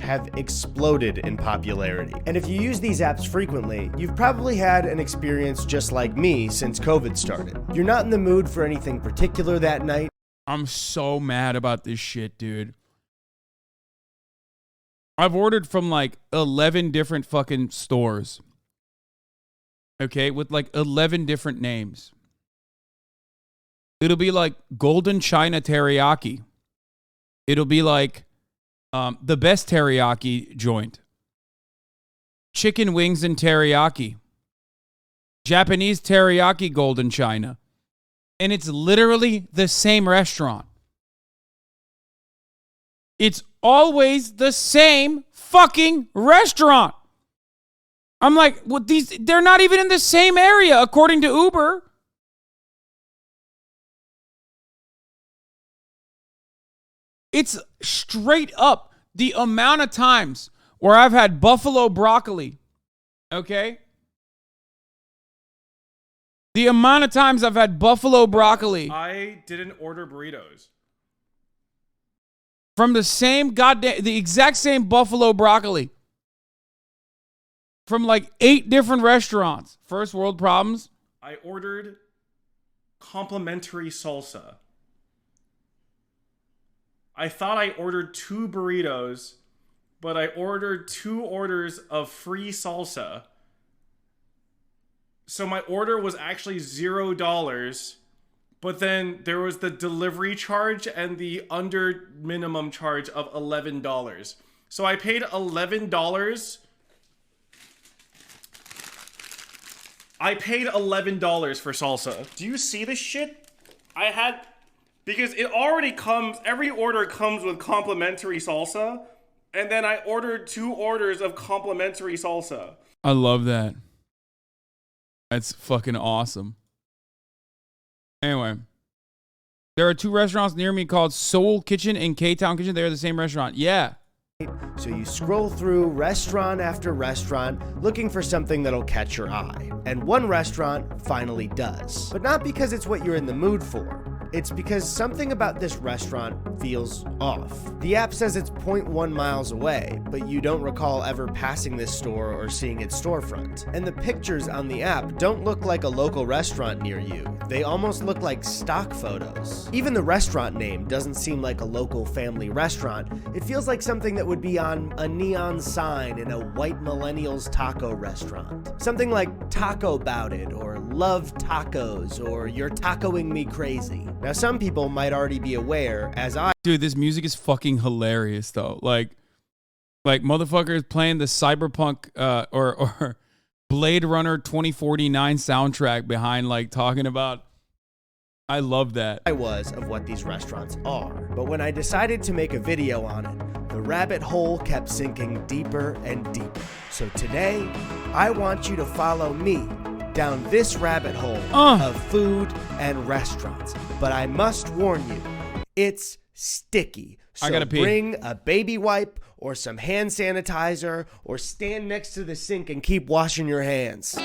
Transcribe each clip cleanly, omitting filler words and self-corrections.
have exploded in popularity. And if you use these apps frequently, you've probably had an experience just like me since COVID started. You're not in the mood for anything particular that night. I'm so mad about this shit, dude. I've ordered from like 11 different fucking stores. Okay, with like 11 different names. It'll be like Golden China Teriyaki. It'll be like the best teriyaki joint. Chicken wings and teriyaki. Japanese teriyaki Golden China. And it's literally the same restaurant. It's always the same fucking restaurant. I'm like, well, they're not even in the same area, according to Uber. It's straight up the amount of times where I've had buffalo broccoli, okay? The amount of times I've had buffalo broccoli. I didn't order burritos. From the exact same buffalo broccoli. From like 8 different restaurants. First world problems. I ordered complimentary salsa. I thought I ordered 2 burritos, but I ordered 2 orders of free salsa. So my order was actually $0, but then there was the delivery charge and the under minimum charge of $11. So I paid $11. I paid $11 for salsa. Do you see this shit? Because it already comes, every order comes with complimentary salsa, and then I ordered 2 orders of complimentary salsa. I love that. That's fucking awesome. Anyway, there are 2 restaurants near me called Soul Kitchen and K-Town Kitchen. They're the same restaurant. Yeah. So you scroll through restaurant after restaurant looking for something that'll catch your eye. And one restaurant finally does. But not because it's what you're in the mood for. It's because something about this restaurant feels off. The app says it's 0.1 miles away, but you don't recall ever passing this store or seeing its storefront. And the pictures on the app don't look like a local restaurant near you. They almost look like stock photos. Even the restaurant name doesn't seem like a local family restaurant. It feels like something that would be on a neon sign in a white millennials taco restaurant. Something like Taco Bout It or Love Tacos or You're Tacoing Me Crazy. Now, some people might already be aware, as I... Dude, this music is fucking hilarious, though. Like motherfuckers playing the Cyberpunk or Blade Runner 2049 soundtrack behind, like, talking about... I love that. I was of what these restaurants are. But when I decided to make a video on it, the rabbit hole kept sinking deeper and deeper. So today, I want you to follow me down this rabbit hole of food and restaurants. But I must warn you, it's sticky. So I gotta pee. Bring a baby wipe or some hand sanitizer or stand next to the sink and keep washing your hands.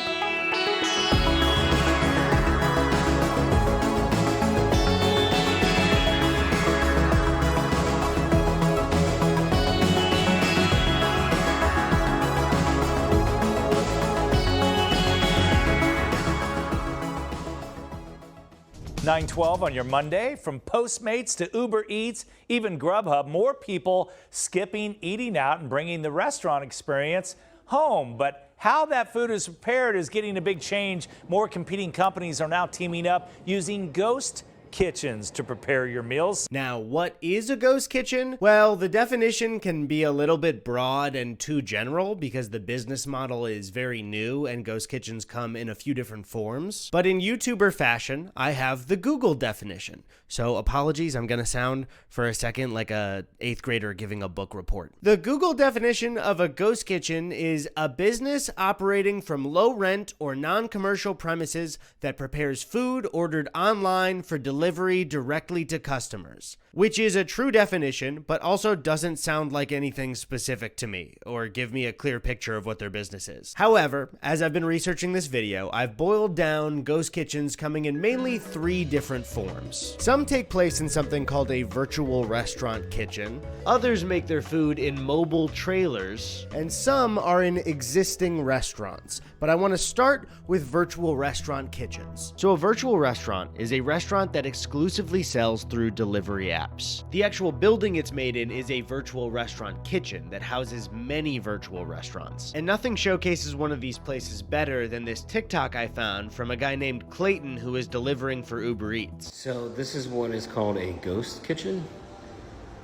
9:12 on your Monday. From Postmates to Uber Eats, even Grubhub, more people skipping eating out and bringing the restaurant experience home. But how that food is prepared is getting a big change. More competing companies are now teaming up using ghost kitchens to prepare your meals. Now, what is a ghost kitchen? Well, the definition can be a little bit broad and too general because the business model is very new and ghost kitchens come in a few different forms. But in YouTuber fashion, I have the Google definition. So apologies, I'm gonna sound for a second like a 8th grader giving a book report. The Google definition of a ghost kitchen is a business operating from low rent or non-commercial premises that prepares food ordered online for delivery delivery directly to customers, which is a true definition, but also doesn't sound like anything specific to me or give me a clear picture of what their business is. However, as I've been researching this video, I've boiled down ghost kitchens coming in mainly 3 different forms. Some take place in something called a virtual restaurant kitchen, others make their food in mobile trailers, and some are in existing restaurants. But I want to start with virtual restaurant kitchens. So a virtual restaurant is a restaurant that exclusively sells through delivery apps. The actual building it's made in is a virtual restaurant kitchen that houses many virtual restaurants. And nothing showcases one of these places better than this TikTok I found from a guy named Clayton who is delivering for Uber Eats. So this is what is called a ghost kitchen.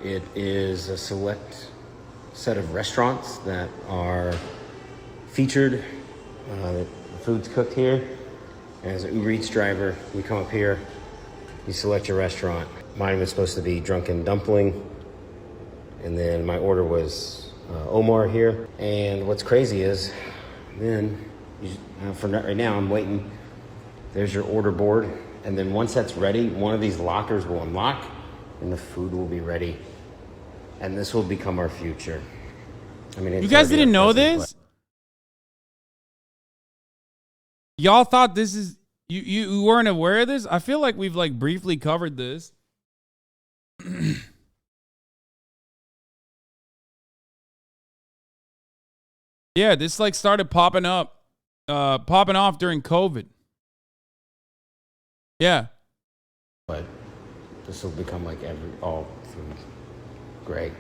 It is a select set of restaurants that are featured. The food's cooked here. As an Uber Eats driver, you come up here, you select your restaurant. Mine was supposed to be Drunken Dumpling, and then my order was Omar here. And what's crazy is, then, for right now, I'm waiting. There's your order board, and then once that's ready, one of these lockers will unlock, and the food will be ready. And this will become our future. I mean, You guys didn't know this? Y'all thought this is you weren't aware of this? I feel like we've like briefly covered this. Yeah, this like started popping off during COVID. Yeah. But this will become like all food. Great.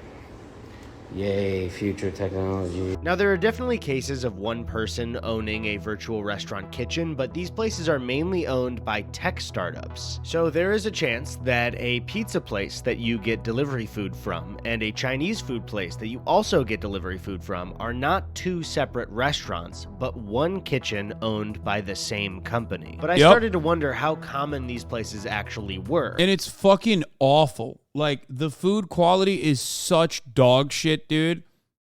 Yay, future technology. Now, there are definitely cases of one person owning a virtual restaurant kitchen, but these places are mainly owned by tech startups. So there is a chance that a pizza place that you get delivery food from and a Chinese food place that you also get delivery food from are not 2 separate restaurants, but one kitchen owned by the same company. But I started to wonder how common these places actually were. And it's fucking awful. Like, the food quality is such dog shit, dude.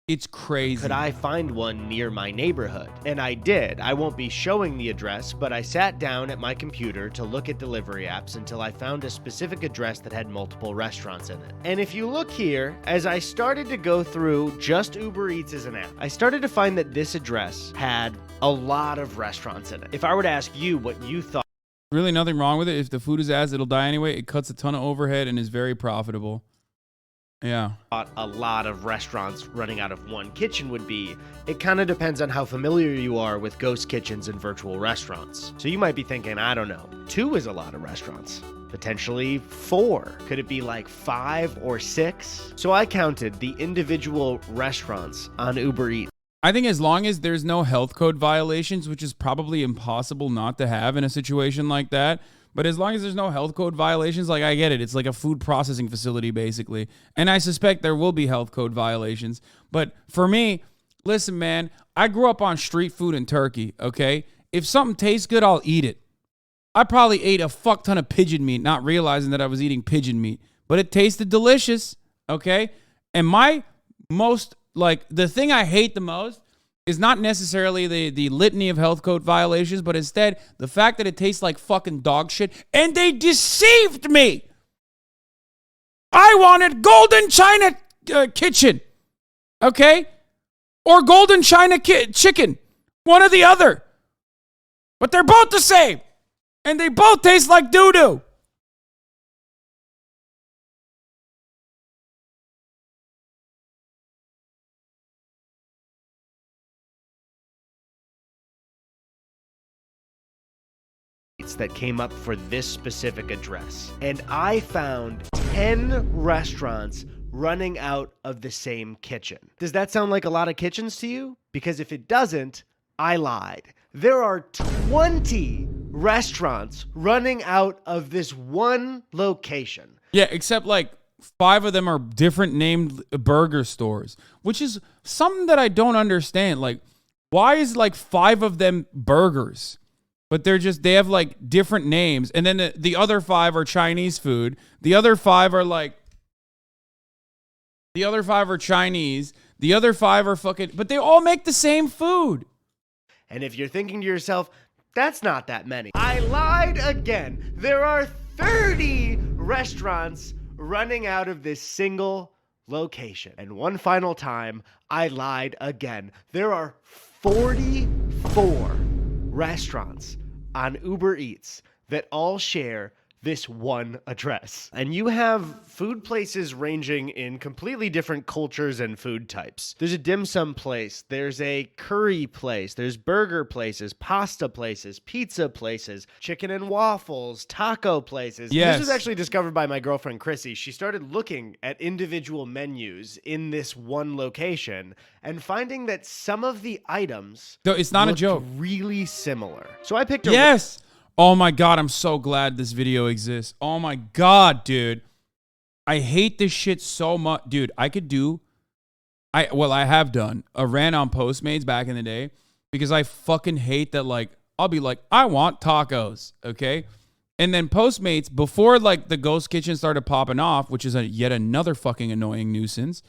It's crazy. Could I find one near my neighborhood? And I did. I won't be showing the address, but I sat down at my computer to look at delivery apps until I found a specific address that had multiple restaurants in it. And if you look here, as I started to go through just Uber Eats as an app, I started to find that this address had a lot of restaurants in it. If I were to ask you what you thought, really nothing wrong with it. If the food is ass, it'll die anyway. It cuts a ton of overhead and is very profitable. Yeah. A lot of restaurants running out of one kitchen would be, it kind of depends on how familiar you are with ghost kitchens and virtual restaurants. So you might be thinking, I don't know, 2 is a lot of restaurants. Potentially 4. Could it be like 5 or 6? So I counted the individual restaurants on Uber Eats. I think as long as there's no health code violations, which is probably impossible not to have in a situation like that, but as long as there's no health code violations, like I get it. It's like a food processing facility, basically. And I suspect there will be health code violations. But for me, listen, man, I grew up on street food in Turkey, okay? If something tastes good, I'll eat it. I probably ate a fuck ton of pigeon meat, not realizing that I was eating pigeon meat. But it tasted delicious, okay? And my most, like, the thing I hate the most is not necessarily the litany of health code violations, but instead the fact that it tastes like fucking dog shit, and they deceived me. I wanted Golden China Kitchen, okay? Or Golden China Chicken, one or the other. But they're both the same, and they both taste like doo-doo. That came up for this specific address, and I found 10 restaurants running out of the same kitchen. Does that sound like a lot of kitchens to you? Because if it doesn't, I lied. There are 20 restaurants running out of this one location. Yeah, except like 5 of them are different named burger stores, which is something that I don't understand. Like, why is like 5 of them burgers? But they have like different names. And then the other 5 are Chinese food. The other 5 are Chinese. The other 5 are fucking, but they all make the same food. And if you're thinking to yourself, that's not that many, I lied again. There are 30 restaurants running out of this single location. And one final time, I lied again. There are 44 restaurants on Uber Eats that all share this one address. And you have food places ranging in completely different cultures and food types. There's a dim sum place, there's a curry place, there's burger places, pasta places, pizza places, chicken and waffles, taco places. Yes. This was actually discovered by my girlfriend Chrissy. She started looking at individual menus in this one location and finding that some of the items It's not a looked joke. really similar. So I picked a Yes. Oh my God, I'm so glad this video exists. Oh my God, dude. I hate this shit so much. Dude, I have done a rant on Postmates back in the day because I fucking hate that, like, I'll be like, I want tacos, okay? And then Postmates, before like the ghost kitchen started popping off, which is yet another fucking annoying nuisance,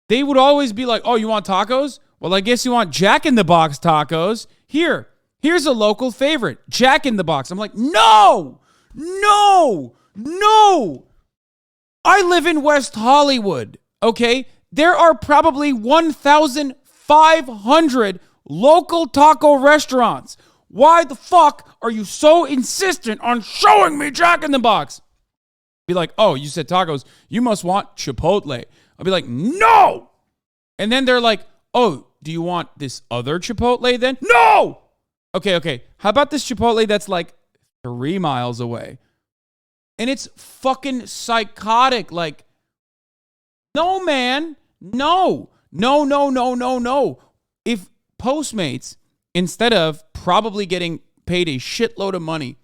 they would always be like, oh, you want tacos? Well, I guess you want Jack in the Box tacos. Here's a local favorite, Jack in the Box. I'm like, no. I live in West Hollywood, okay? There are probably 1,500 local taco restaurants. Why the fuck are you so insistent on showing me Jack in the Box? Be like, oh, you said tacos. You must want Chipotle. I'll be like, no. And then they're like, oh, do you want this other Chipotle then? No. Okay. How about this Chipotle that's like 3 miles away? And it's fucking psychotic. Like, no, man. No. If Postmates, instead of probably getting paid a shitload of money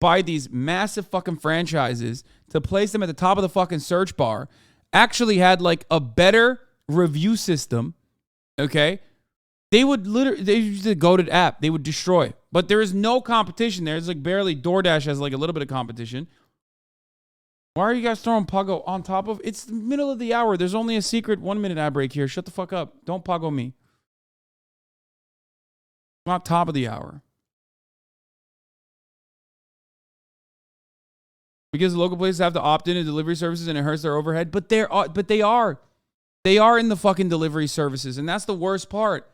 by these massive fucking franchises to place them at the top of the fucking search bar, actually had like a better review system, okay? They use the goated app. They would destroy. But there is no competition there. It's like barely DoorDash has like a little bit of competition. Why are you guys throwing Pago on top of? It's the middle of the hour. There's only a secret 1-minute ad break here. Shut the fuck up. Don't Pago me. Not top of the hour. Because local places have to opt into delivery services and it hurts their overhead. But they are. They are in the fucking delivery services. And that's the worst part.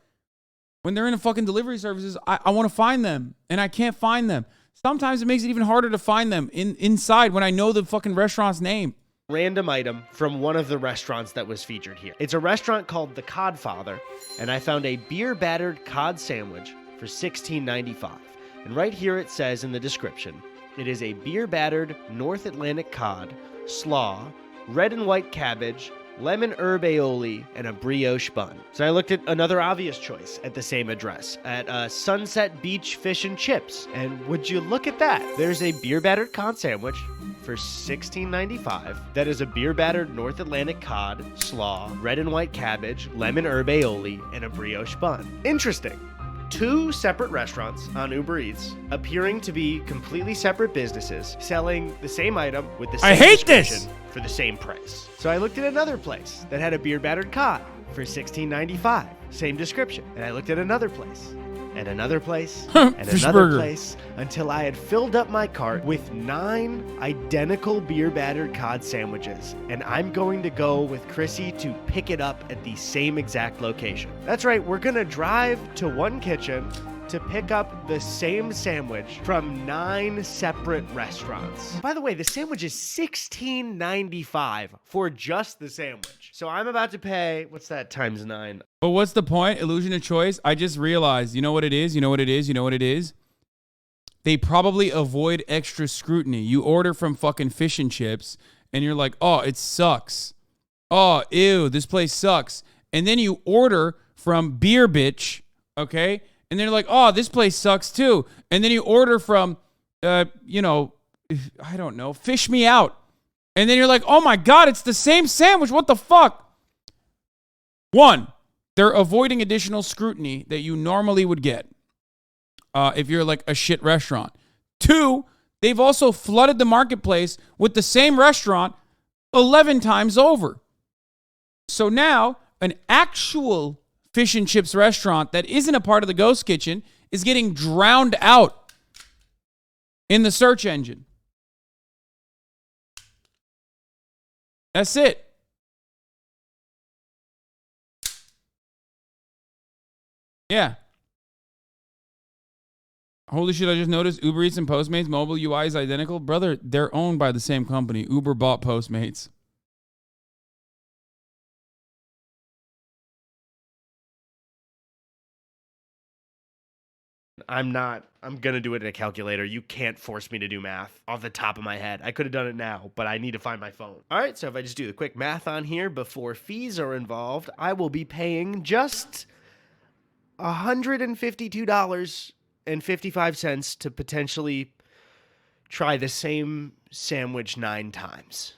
When they're in the fucking delivery services, I want to find them. And I can't find them. Sometimes it makes it even harder to find them inside when I know the fucking restaurant's name. Random item from one of the restaurants that was featured here. It's a restaurant called The Codfather, and I found a beer-battered cod sandwich for $16.95. And right here it says in the description, it is a beer-battered North Atlantic cod, slaw, red and white cabbage, lemon herb aioli, and a brioche bun. So I looked at another obvious choice at the same address, at Sunset Beach Fish and Chips. And would you look at that? There's a beer-battered cod sandwich for $16.95. That is a beer-battered North Atlantic cod, slaw, red and white cabbage, lemon herb aioli, and a brioche bun. Interesting. 2 separate restaurants on Uber Eats, appearing to be completely separate businesses, selling the same item with the same description for the same price. So I looked at another place that had a beer-battered cod for $16.95, same description. And I looked at another place, and another place, and another place, until I had filled up my cart with 9 identical beer-battered cod sandwiches. And I'm going to go with Chrissy to pick it up at the same exact location. That's right, we're gonna drive to one kitchen to pick up the same sandwich from 9 separate restaurants. By the way, the sandwich is $16.95 for just the sandwich. So I'm about to pay, what's that, times 9? But what's the point? Illusion of choice? I just realized, you know what it is? They probably avoid extra scrutiny. You order from fucking Fish and Chips, and you're like, oh, it sucks. Oh, ew, this place sucks. And then you order from Beer Bitch, okay? And they're like, oh, this place sucks too. And then you order from, I don't know, Fish Me Out. And then you're like, oh my God, it's the same sandwich. What the fuck? 1, they're avoiding additional scrutiny that you normally would get if you're like a shit restaurant. 2, they've also flooded the marketplace with the same restaurant 11 times over. So now an actual Fish and Chips restaurant that isn't a part of the ghost kitchen is getting drowned out in the search engine. That's it. Yeah. Holy shit, I just noticed Uber Eats and Postmates mobile UI is identical. Brother, they're owned by the same company. Uber bought Postmates. I'm going to do it in a calculator. You can't force me to do math off the top of my head. I could have done it now, but I need to find my phone. All right, so if I just do the quick math on here before fees are involved, I will be paying just $152.55 to potentially try the same sandwich 9 times.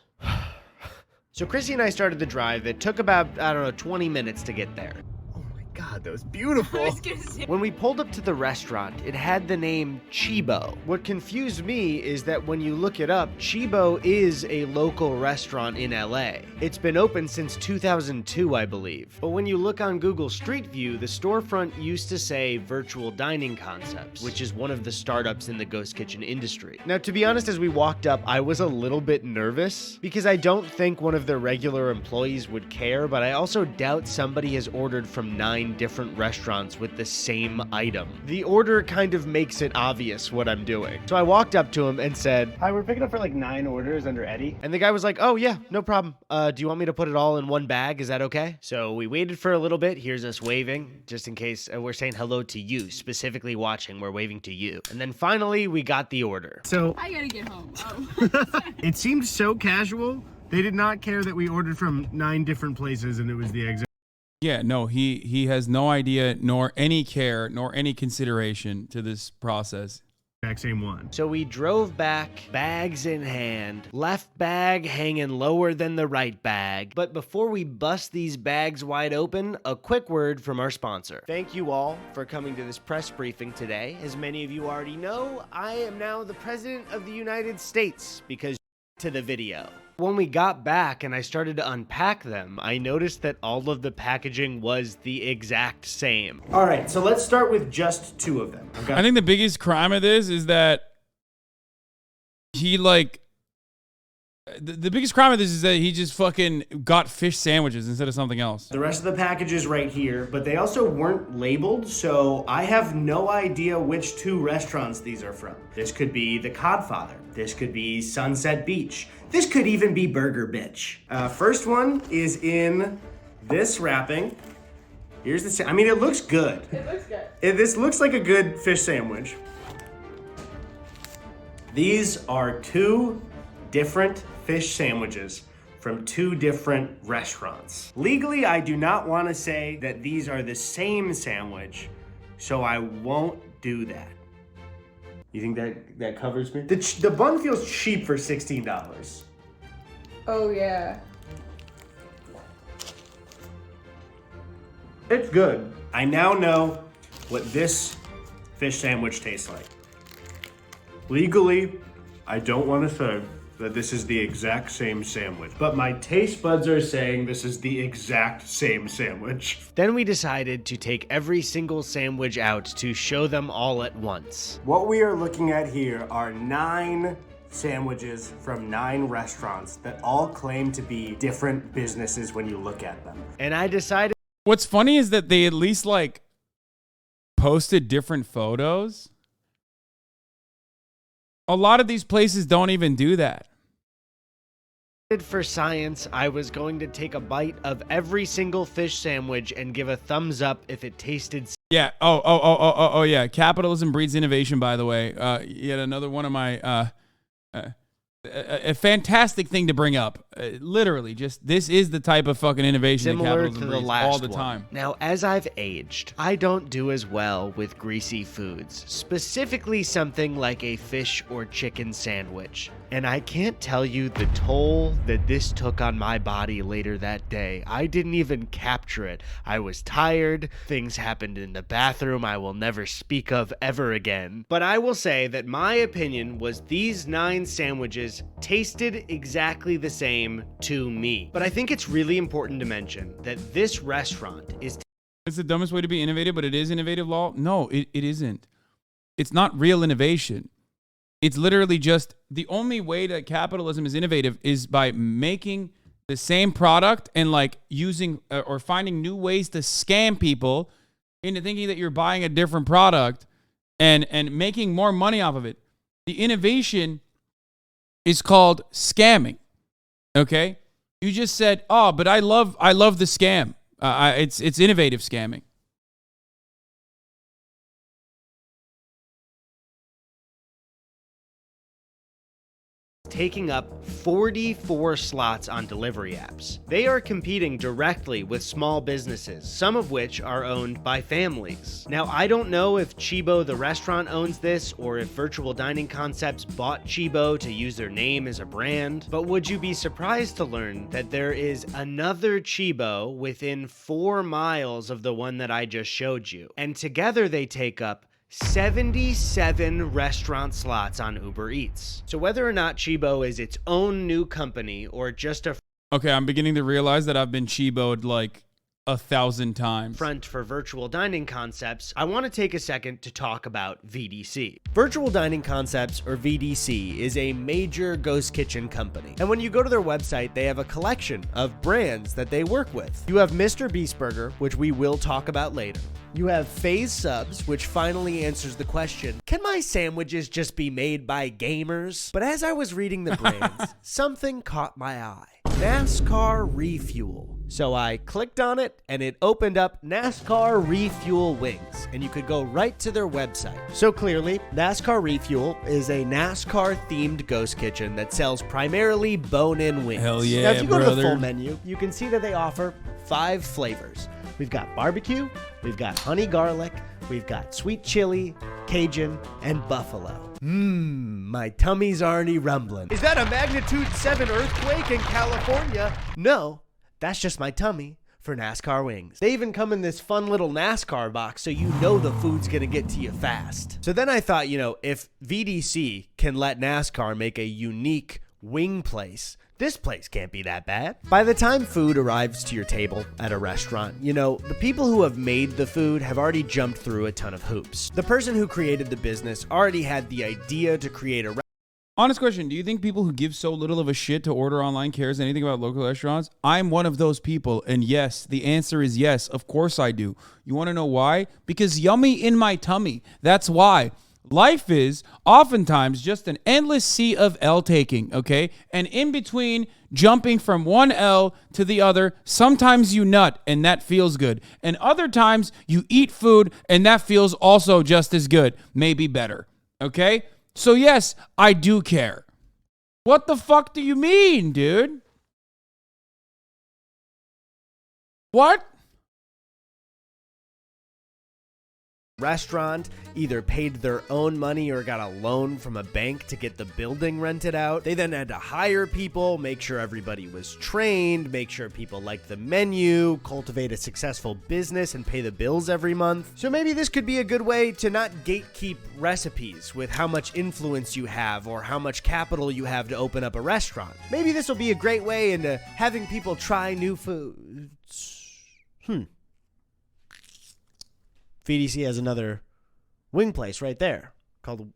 So Chrissy and I started the drive. It took about, 20 minutes to get there. God, that was beautiful. I was gonna say. When we pulled up to the restaurant, it had the name Chibo. What confused me is that when you look it up, Chibo is a local restaurant in LA. It's been open since 2002, I believe. But when you look on Google Street View, the storefront used to say Virtual Dining Concepts, which is one of the startups in the ghost kitchen industry. Now, to be honest, as we walked up, I was a little bit nervous because I don't think one of their regular employees would care, but I also doubt somebody has ordered from 9 different restaurants with the same item. The order kind of makes it obvious what I'm doing. So I walked up to him and said, "Hi, we're picking up for like 9 orders under Eddy." And the guy was like, "Oh yeah, no problem. Do you want me to put it all in one bag? Is that okay?" So we waited for a little bit. Here's us waving, just in case we're saying hello to you, specifically watching. We're waving to you. And then finally, we got the order. So I gotta get home. Oh. it seemed so casual. They did not care that we ordered from 9 different places and it was the exact Yeah, no, he has no idea, nor any care, nor any consideration to this process. same one. So we drove back, bags in hand, left bag hanging lower than the right bag. But before we bust these bags wide open, a quick word from our sponsor. Thank you all for coming to this press briefing today. As many of you already know, I am now the President of the United States because to the video. When we got back and I started to unpack them, I noticed that all of the packaging was the exact same. All right, so let's start with just 2 of them. I think the biggest crime of this is that he the biggest crime of this is that he just fucking got fish sandwiches instead of something else. The rest of the packages right here, but they also weren't labeled, so I have no idea which 2 restaurants these are from. This could be the Codfather. This could be Sunset Beach. This could even be Burger Bitch. First one is in this wrapping. Here's the, it looks good. It looks good. This looks like a good fish sandwich. These are 2 different fish sandwiches from 2 different restaurants. Legally, I do not want to say that these are the same sandwich, so I won't do that. You think that covers me? The bun feels cheap for $16. Oh yeah. It's good. I now know what this fish sandwich tastes like. Legally, I don't want to say that this is the exact same sandwich, but my taste buds are saying this is the exact same sandwich. Then we decided to take every single sandwich out to show them all at once. What we are looking at here are 9 sandwiches from 9 restaurants that all claim to be different businesses when you look at them. And I decided. What's funny is that they at least posted different photos. A lot of these places don't even do that. For science, I was going to take a bite of every single fish sandwich and give a thumbs up if it tasted. Yeah. Oh, yeah. Capitalism breeds innovation, by the way. Yet another one of my a fantastic thing to bring up. Literally, just this is the type of fucking innovation that Similar capitalism to the breeds last all the one. time. Now, as I've aged, I don't do as well with greasy foods, specifically something like a fish or chicken sandwich. And I can't tell you the toll that this took on my body later that day. I didn't even capture it. I was tired. Things happened in the bathroom I will never speak of ever again. But I will say that my opinion was these 9 sandwiches tasted exactly the same to me. But I think it's really important to mention that this restaurant is... It's the dumbest way to be innovative, but it is innovative law. No, it isn't. It's not real innovation. It's literally just the only way that capitalism is innovative is by making the same product and like using or finding new ways to scam people into thinking that you're buying a different product and making more money off of it. The innovation is called scamming. Okay? You just said, "Oh, but I love the scam." It's innovative scamming. Taking up 44 slots on delivery apps. They are competing directly with small businesses, some of which are owned by families. Now, I don't know if Chibo the restaurant owns this or if Virtual Dining Concepts bought Chibo to use their name as a brand, but would you be surprised to learn that there is another Chibo within 4 miles of the one that I just showed you? And together they take up 77 restaurant slots on Uber Eats. So whether or not Chibo is its own new company or just a Okay, I'm beginning to realize that I've been Chibo'd like 1,000 times. front for Virtual Dining Concepts, I want to take a second to talk about VDC. Virtual Dining Concepts, or VDC, is a major ghost kitchen company. And when you go to their website, they have a collection of brands that they work with. You have Mr. Beast Burger, which we will talk about later. You have Phase Subs, which finally answers the question, can my sandwiches just be made by gamers? But as I was reading the brands, something caught my eye. NASCAR Refuel. So I clicked on it and it opened up NASCAR Refuel Wings, and you could go right to their website. So clearly, NASCAR Refuel is a NASCAR themed ghost kitchen that sells primarily bone-in wings. Hell yeah, now, if you go to the brother. full menu, you can see that they offer 5 flavors. We've got barbecue, we've got honey garlic, we've got sweet chili, Cajun, and buffalo. My tummy's already rumbling. Is that a magnitude 7 earthquake in California? No, that's just my tummy for NASCAR wings. They even come in this fun little NASCAR box so you know the food's gonna get to you fast. So then I thought, if VDC can let NASCAR make a unique wing place, this place can't be that bad. By the time food arrives to your table at a restaurant, the people who have made the food have already jumped through a ton of hoops. The person who created the business already had the idea to create a Honest question, do you think people who give so little of a shit to order online cares anything about local restaurants? I'm one of those people, and yes, the answer is yes. Of course I do. You want to know why? Because yummy in my tummy. That's why. Life is oftentimes just an endless sea of L taking, okay? And in between jumping from one L to the other, sometimes you nut and that feels good. And other times you eat food and that feels also just as good, maybe better, okay? So yes, I do care. What the fuck do you mean, dude? What? restaurant either paid their own money or got a loan from a bank to get the building rented out. They then had to hire people, make sure everybody was trained, make sure people liked the menu, cultivate a successful business, and pay the bills every month. So maybe this could be a good way to not gatekeep recipes with how much influence you have or how much capital you have to open up a restaurant. Maybe this will be a great way into having people try new foods. VDC has another wing place right there called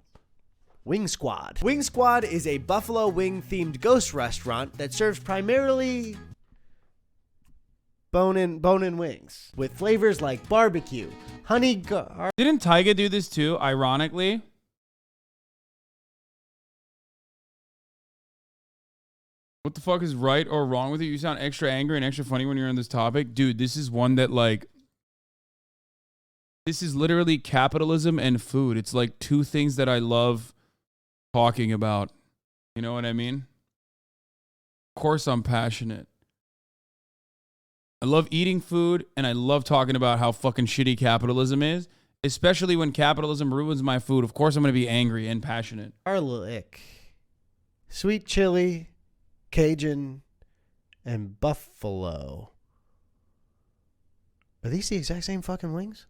Wing Squad. Wing Squad is a buffalo wing themed ghost restaurant that serves primarily bone-in wings with flavors like barbecue, honey garlic. Didn't Tyga do this too, ironically? What the fuck is right or wrong with you? You sound extra angry and extra funny when you're on this topic. Dude, this is one that this is literally capitalism and food. It's like two things that I love talking about. You know what I mean? Of course I'm passionate. I love eating food and I love talking about how fucking shitty capitalism is, especially when capitalism ruins my food. Of course I'm going to be angry and passionate. Garlic, sweet chili, Cajun, and buffalo. Are these the exact same fucking wings?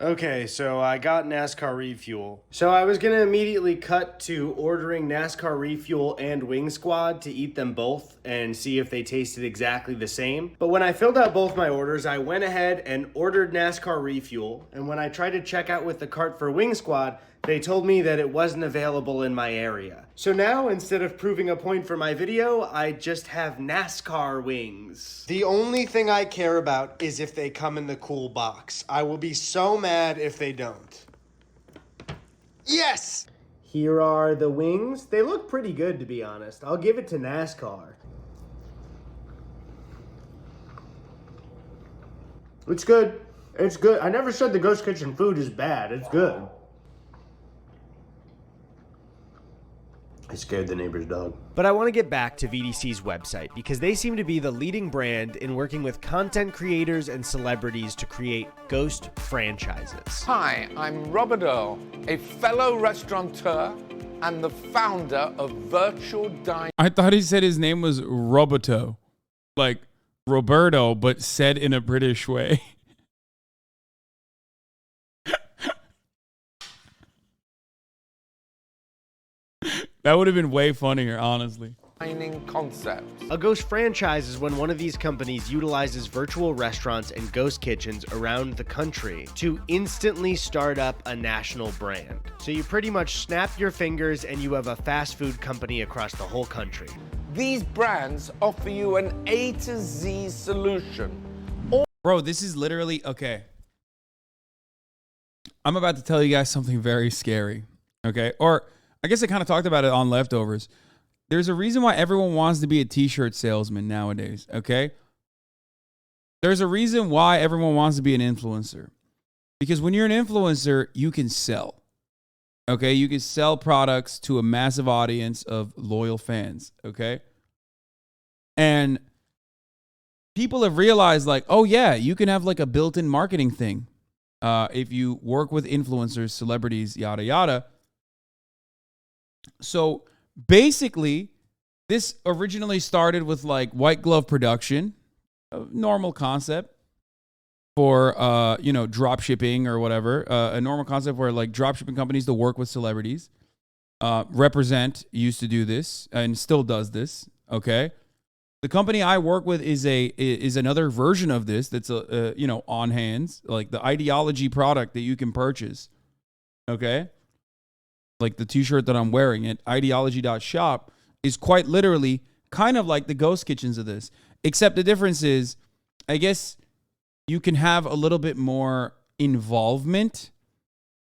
Okay, so I got NASCAR Refuel. So I was gonna immediately cut to ordering NASCAR Refuel and Wing Squad to eat them both and see if they tasted exactly the same. But when I filled out both my orders, I went ahead and ordered NASCAR Refuel. And when I tried to check out with the cart for Wing Squad, They told me that it wasn't available in my area. So now, instead of proving a point for my video, I just have NASCAR wings. The only thing I care about is if they come in the cool box. I will be so mad if they don't. Yes! Here are the wings. They look pretty good, to be honest. I'll give it to NASCAR. It's good. It's good. I never said the Ghost Kitchen food is bad. It's good. I scared the neighbor's dog. But I want to get back to VDC's website because they seem to be the leading brand in working with content creators and celebrities to create ghost franchises. Hi, I'm Robert Earl, a fellow restaurateur and the founder of Virtual Dining. I thought he said his name was Roboto, like Roberto, but said in a British way. That would have been way funnier, honestly. Concepts. A ghost franchise is when one of these companies utilizes virtual restaurants and ghost kitchens around the country to instantly start up a national brand. So you pretty much snap your fingers and you have a fast food company across the whole country. These brands offer you an A to Z solution. Bro, this is literally, okay. I'm about to tell you guys something very scary, okay? Or I guess I kind of talked about it on Leftovers. There's a reason why everyone wants to be a t-shirt salesman nowadays, okay? There's a reason why everyone wants to be an influencer. Because when you're an influencer, you can sell, okay? You can sell products to a massive audience of loyal fans, okay? And people have realized, like, oh yeah, you can have like a built-in marketing thing. If you work with influencers, celebrities, yada, yada. So basically, this originally started with like white glove production, a normal concept for, drop shipping or whatever. A normal concept where like drop shipping companies to work with celebrities. Represent used to do this and still does this. Okay. The company I work with is another version of this that's on hands, like the ideology product that you can purchase. Okay. Like the t-shirt that I'm wearing at ideology.shop is quite literally kind of like the ghost kitchens of this. Except the difference is, I guess you can have a little bit more involvement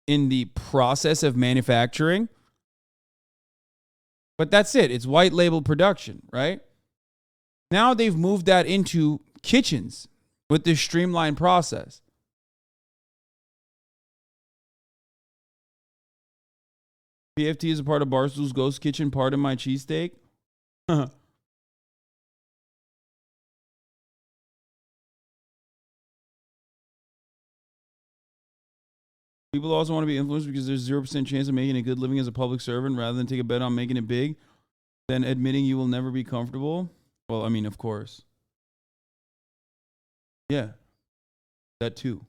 in the process of manufacturing. But that's it. It's white label production, right? Now they've moved that into kitchens with this streamlined process. PFT is a part of Barstool's Ghost Kitchen, part of my cheesesteak. People also want to be influenced because there's 0% chance of making a good living as a public servant rather than take a bet on making it big, then admitting you will never be comfortable. Well, I mean, of course. Yeah, that too.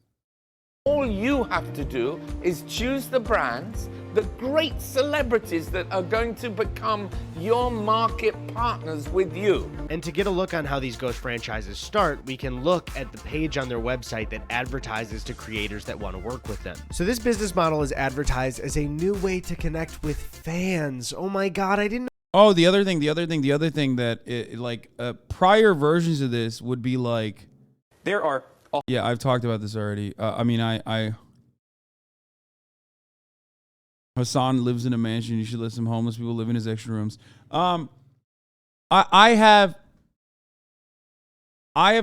All you have to do is choose the brands, the great celebrities that are going to become your market partners with you. And to get a look on how these ghost franchises start, we can look at the page on their website that advertises to creators that want to work with them. So this business model is advertised as a new way to connect with fans. Oh my God, I didn't know. Oh, the other thing that prior versions of this would be like, there are. Yeah, I've talked about this already. Hasan lives in a mansion. You should let some homeless people live in his extra rooms. I have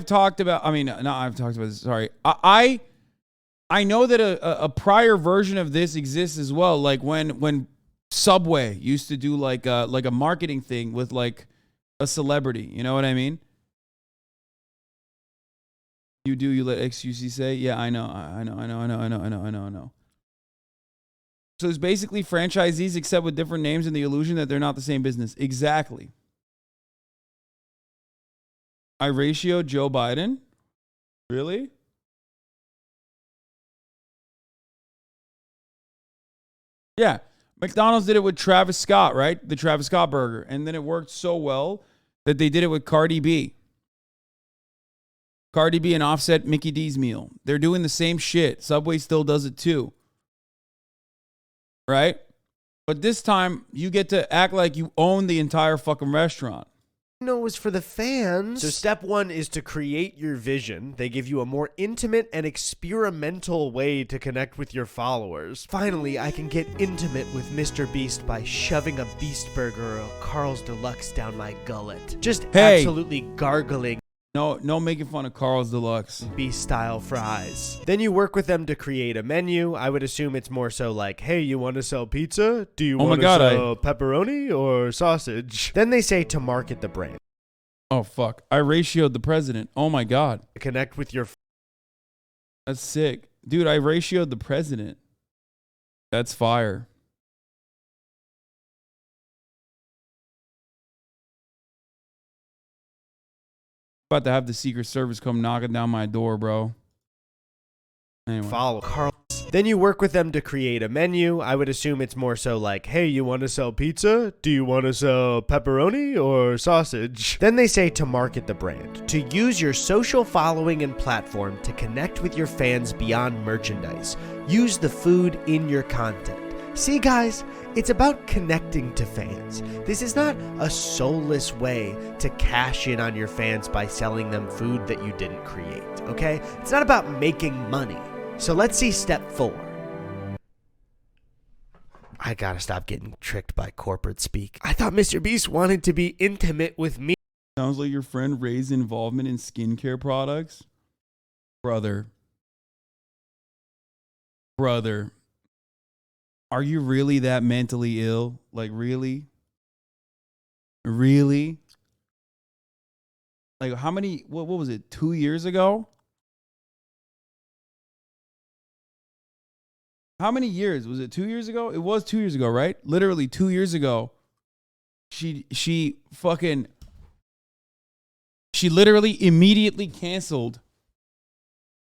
talked about. I've talked about this. Sorry, I know that a prior version of this exists as well. Like when Subway used to do like a marketing thing with like a celebrity. You know what I mean? You let XQC say? Yeah, I know. So it's basically franchisees except with different names and the illusion that they're not the same business. Exactly. I ratio Joe Biden? Really? Yeah. McDonald's did it with Travis Scott, right? The Travis Scott burger. And then it worked so well that they did it with Cardi B. Cardi B and Offset Mickey D's meal. They're doing the same shit. Subway still does it too. right? But this time you get to act like you own the entire fucking restaurant. No, it was for the fans. So step 1 is to create your vision. They give you a more intimate and experimental way to connect with your followers. Finally, I can get intimate with Mr. Beast by shoving a Beast Burger or a Carl's Deluxe down my gullet. Just absolutely gargling No making fun of Carl's Deluxe. Beast-style fries. Then you work with them to create a menu. I would assume it's more so like, hey, you want to sell pizza? Do you want to sell pepperoni or sausage? Then they say to market the brand. Oh, fuck. I ratioed the president. Oh, my God. Connect with your... That's sick. Dude, I ratioed the president. That's fire. About to have the Secret Service come knocking down my door, bro. Anyway. Follow Carl's. Then you work with them to create a menu. I would assume it's more so like, hey, you want to sell pizza? Do you want to sell pepperoni or sausage? Then they say to market the brand, to use your social following and platform to connect with your fans beyond merchandise. Use the food in your content. See, guys, it's about connecting to fans. This is not a soulless way to cash in on your fans by selling them food that you didn't create, okay? It's not about making money. So let's see step 4. I gotta stop getting tricked by corporate speak. I thought Mr. Beast wanted to be intimate with me. Sounds like your friend Ray's involvement in skincare products. Brother. Are you really that mentally ill? Like, really? Really? Like, how many, what was it, 2 years ago? How many years? Was it 2 years ago? It was 2 years ago, right? Literally 2 years ago. She literally immediately canceled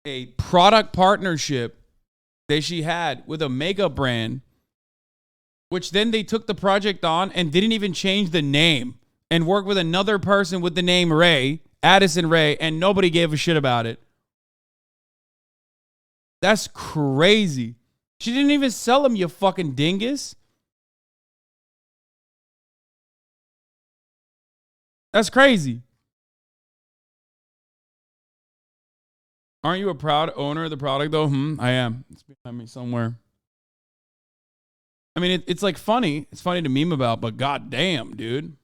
a product partnership that she had with a makeup brand, which then they took the project on and didn't even change the name and worked with another person with the name Ray, Addison Ray, and nobody gave a shit about it. That's crazy. She didn't even sell them, you fucking dingus. That's crazy. Aren't you a proud owner of the product, though? I am. It's behind me somewhere. I mean, it's like funny. It's funny to meme about, but goddamn, dude.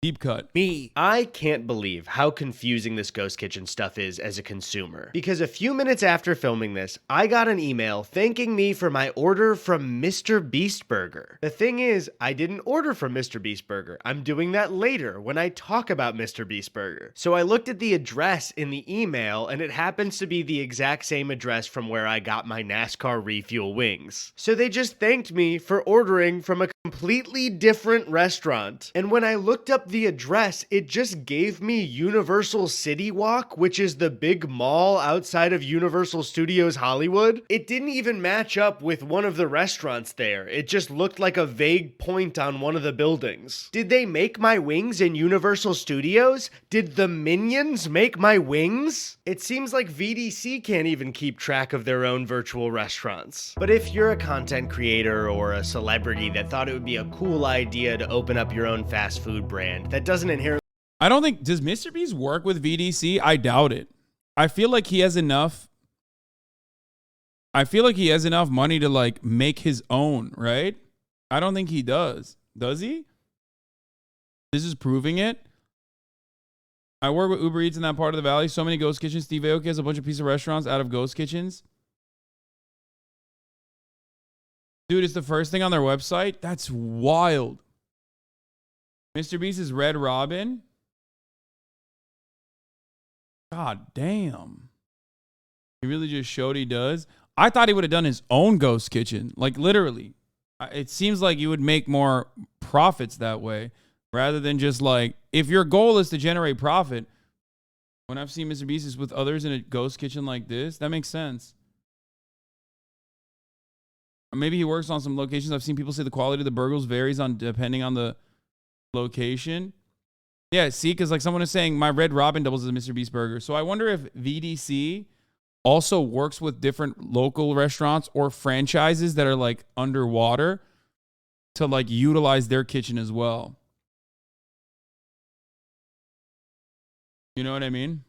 Deep cut. I can't believe how confusing this ghost kitchen stuff is as a consumer. Because a few minutes after filming this, I got an email thanking me for my order from Mr. Beast Burger. The thing is, I didn't order from Mr. Beast Burger. I'm doing that later when I talk about Mr. Beast Burger. So I looked at the address in the email, and it happens to be the exact same address from where I got my NASCAR refuel wings. So they just thanked me for ordering from a completely different restaurant. And when I looked up the address, it just gave me Universal City Walk, which is the big mall outside of Universal Studios Hollywood. It didn't even match up with one of the restaurants there. It just looked like a vague point on one of the buildings. Did they make my wings in Universal Studios? Did the Minions make my wings? It seems like VDC can't even keep track of their own virtual restaurants. But if you're a content creator or a celebrity that thought it would be a cool idea to open up your own fast food brand that doesn't inherently... I don't think... Does Mr. Beast work with VDC? I doubt it. I feel like he has enough... money to, like, make his own, right? I don't think he does. Does he? This is proving it. I work with Uber Eats in that part of the valley. So many ghost kitchens. Steve Aoki has a bunch of pizza restaurants out of ghost kitchens. Dude, it's the first thing on their website? That's wild. Mr. Beast is Red Robin. God damn. He really just showed he does. I thought he would have done his own ghost kitchen. Like, literally. It seems like you would make more profits that way. Rather than just like, if your goal is to generate profit, when I've seen Mr. Beast is with others in a ghost kitchen like this, that makes sense. Or maybe he works on some locations. I've seen people say the quality of the burgers varies depending on the location. Yeah, see, because like someone is saying my Red Robin doubles as a Mr. Beast burger. So I wonder if VDC also works with different local restaurants or franchises that are like underwater to like utilize their kitchen as well. You know what I mean?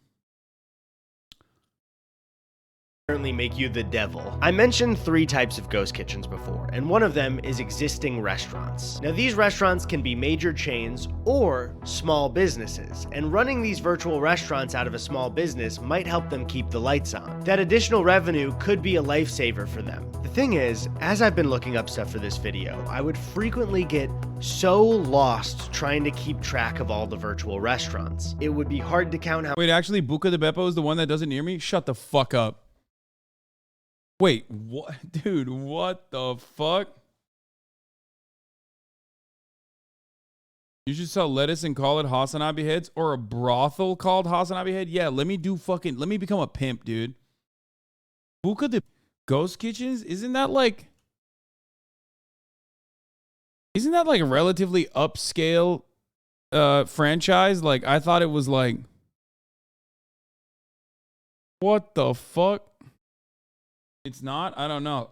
Currently make you the devil. I mentioned 3 types of ghost kitchens before, and one of them is existing restaurants. Now these restaurants can be major chains or small businesses, and running these virtual restaurants out of a small business might help them keep the lights on. That additional revenue could be a lifesaver for them. The thing is, as I've been looking up stuff for this video, I would frequently get so lost trying to keep track of all the virtual restaurants. It would be hard to count how— Wait, actually, Buca de Beppo is the one that doesn't near me? Shut the fuck up. Wait, what? Dude, what the fuck? You should sell lettuce and call it HasanAbi heads, or a brothel called HasanAbi head? Yeah, let me become a pimp, dude. Buca de Ghost Kitchens? Isn't that like a relatively upscale franchise? Like, I thought it was like, what the fuck? It's not? I don't know.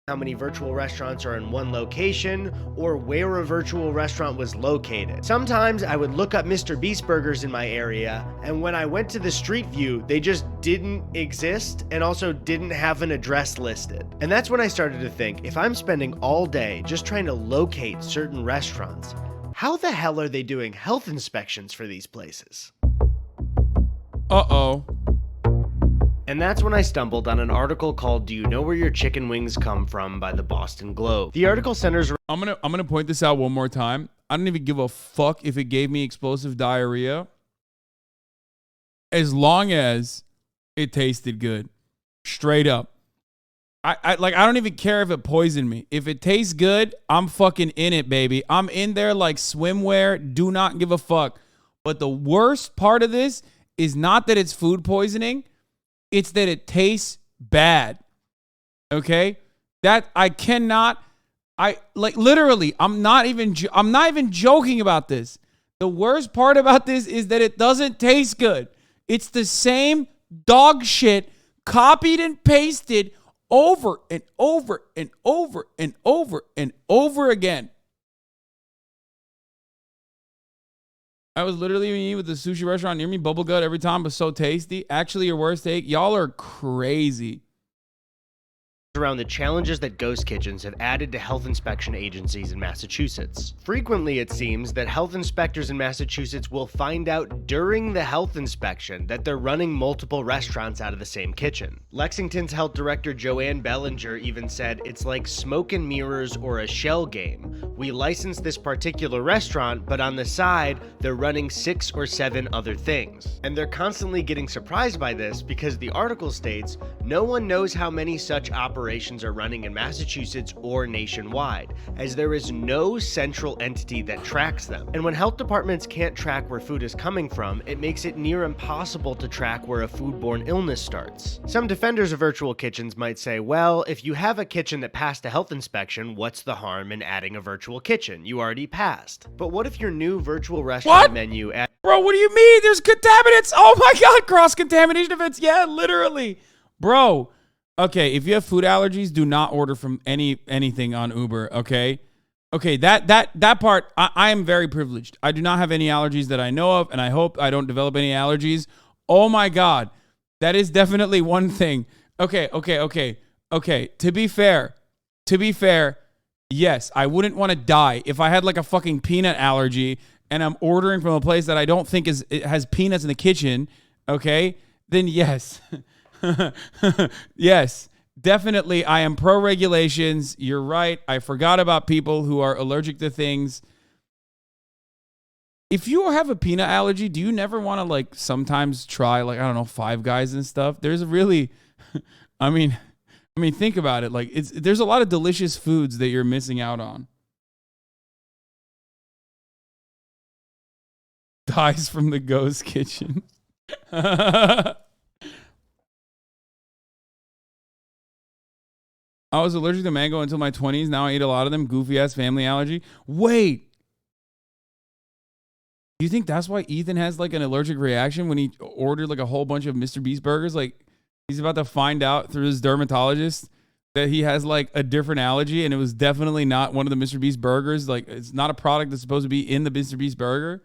how many virtual restaurants are in one location or where a virtual restaurant was located. Sometimes I would look up Mr. Beast Burgers in my area, and when I went to the street view, they just didn't exist and also didn't have an address listed. And that's when I started to think, if I'm spending all day just trying to locate certain restaurants, how the hell are they doing health inspections for these places? Uh-oh. And that's when I stumbled on an article called "Do You Know Where Your Chicken Wings Come From?" by the Boston Globe. The article centers around— I'm gonna point this out one more time. I don't even give a fuck if it gave me explosive diarrhea, as long as it tasted good. Straight up. I don't even care if it poisoned me. If it tastes good, I'm fucking in it, baby. I'm in there like swimwear. Do not give a fuck. But the worst part of this is not that it's food poisoning. It's that it tastes bad. Okay? That I cannot, literally, I'm not even joking about this. The worst part about this is that it doesn't taste good. It's the same dog shit copied and pasted over and over and over and over and over again. I was literally eating with the sushi restaurant near me. Bubble gut every time was so tasty. Actually, your worst take. Y'all are crazy. Around the challenges that ghost kitchens have added to health inspection agencies in Massachusetts. Frequently, it seems that health inspectors in Massachusetts will find out during the health inspection that they're running multiple restaurants out of the same kitchen. Lexington's health director Joanne Bellinger even said it's like smoke and mirrors or a shell game. We licensed this particular restaurant, but on the side, they're running 6 or 7 other things. And they're constantly getting surprised by this because the article states no one knows how many such operations are running in Massachusetts or nationwide, as there is no central entity that tracks them. And when health departments can't track where food is coming from, it makes it near impossible to track where a foodborne illness starts. Some defenders of virtual kitchens might say, well, if you have a kitchen that passed a health inspection, what's the harm in adding a virtual kitchen? You already passed. But what if your new virtual restaurant menu Bro, what do you mean? There's contaminants. Oh my God, cross-contamination events. Yeah, literally. Bro. Okay, if you have food allergies, do not order from anything on Uber, okay? Okay, that part, I am very privileged. I do not have any allergies that I know of, and I hope I don't develop any allergies. Oh my God, that is definitely one thing. Okay. To be fair, yes, I wouldn't want to die if I had like a fucking peanut allergy and I'm ordering from a place that I don't think it has peanuts in the kitchen, okay? Then yes. Yes, definitely. I am pro regulations. You're right. I forgot about people who are allergic to things. If you have a peanut allergy, do you never want to like sometimes try like, I don't know, Five Guys and stuff? There's a really, I mean, think about it. Like there's a lot of delicious foods that you're missing out on. Dies from the ghost kitchen. I was allergic to mango until my 20s. Now I eat a lot of them. Goofy-ass family allergy. Wait. Do you think that's why Ethan has like an allergic reaction when he ordered like a whole bunch of Mr. Beast burgers? Like, He's about to find out through his dermatologist that he has like a different allergy, and it was definitely not one of the Mr. Beast burgers. Like, it's not a product that's supposed to be in the Mr. Beast burger.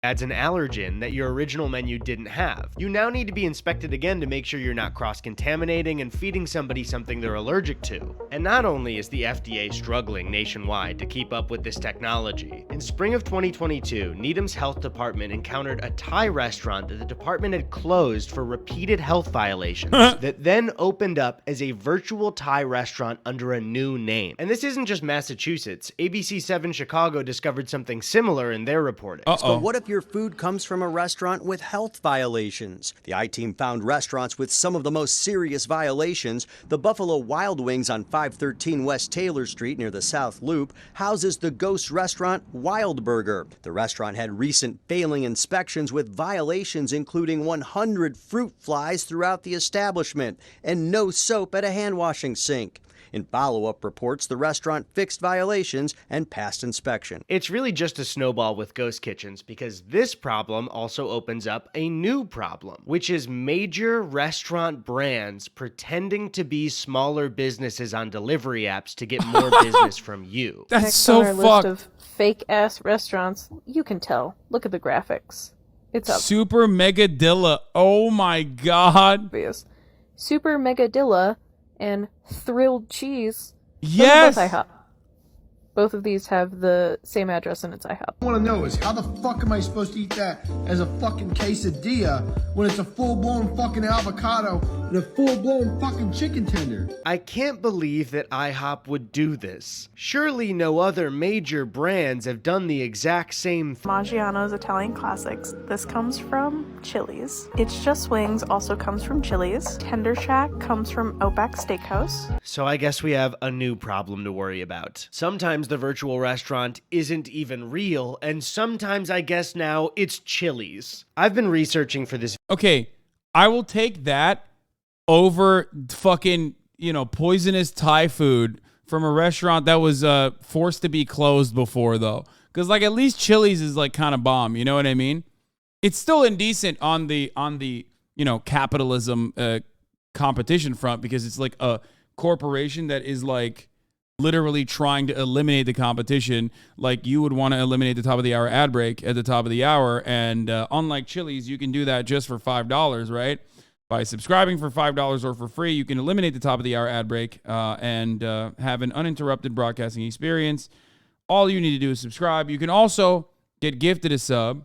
Adds an allergen that your original menu didn't have. You now need to be inspected again to make sure you're not cross-contaminating and feeding somebody something they're allergic to. And not only is the FDA struggling nationwide to keep up with this technology, in spring of 2022, Needham's health department encountered a Thai restaurant that the department had closed for repeated health violations that then opened up as a virtual Thai restaurant under a new name. And this isn't just Massachusetts. ABC7 Chicago discovered something similar in their reporting. But what if your food comes from a restaurant with health violations? The I-Team found restaurants with some of the most serious violations. The Buffalo Wild Wings on 513 West Taylor Street near the South Loop houses the ghost restaurant Wild Burger. The restaurant had recent failing inspections with violations including 100 fruit flies throughout the establishment and no soap at a hand washing sink. In follow-up reports, the restaurant fixed violations and passed inspection. It's really just a snowball with ghost kitchens, because this problem also opens up a new problem, which is major restaurant brands pretending to be smaller businesses on delivery apps to get more business from you. That's Next so on our fucked. list of fake-ass restaurants, you can tell. Look at the graphics. It's Super Megadilla. Oh my god. obvious. Super Megadilla and Thrilled Cheese. Those are Yes. both IHOP. Both of these have the same address and it's IHOP. I want to know is how the fuck am I supposed to eat that as a fucking quesadilla when it's a full-blown fucking avocado and a full-blown fucking chicken tender? I can't believe that IHOP would do this. Surely no other major brands have done the exact same thing. Maggiano's Italian Classics. This comes from Chili's. It's Just Wings also comes from Chili's. Tender Shack comes from Outback Steakhouse. So I guess we have a new problem to worry about. Sometimes the virtual restaurant isn't even real, and sometimes I guess now it's Chili's. I've been researching for this. Okay, I will take that over fucking, poisonous Thai food from a restaurant that was forced to be closed before, though. Because, like, at least Chili's is, like, kind of bomb. You know what I mean? It's still indecent on the capitalism competition front, because it's, like, a corporation that is, like, literally trying to eliminate the competition. Like, you would want to eliminate the top of the hour ad break at the top of the hour. And unlike Chili's, you can do that just for $5, right? By subscribing for $5 or for free, you can eliminate the top of the hour ad break and have an uninterrupted broadcasting experience. All you need to do is subscribe. You can also get gifted a sub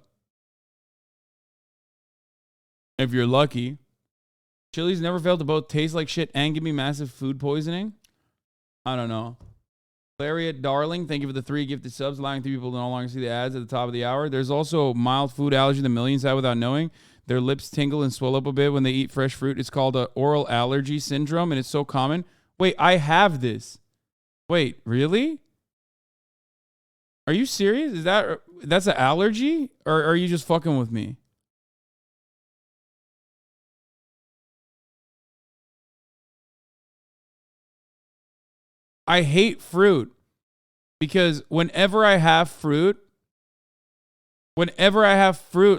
if you're lucky. Chili's never failed to both taste like shit and give me massive food poisoning. I don't know. Lariat Darling, thank you for the 3 gifted subs, allowing 3 people to no longer see the ads at the top of the hour. There's also mild food allergy that millions have without knowing. Their lips tingle and swell up a bit when they eat fresh fruit. It's called oral allergy syndrome, and it's so common. Wait, I have this. Wait, really? Are you serious? That's an allergy? Or are you just fucking with me? I hate fruit because whenever I have fruit,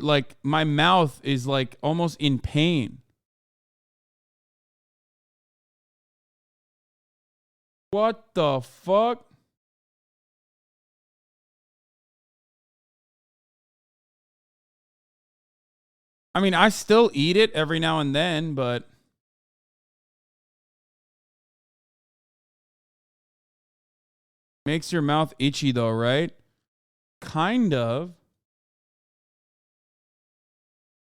like, my mouth is, like, almost in pain. What the fuck? I mean, I still eat it every now and then, but makes your mouth itchy though, right? Kind of.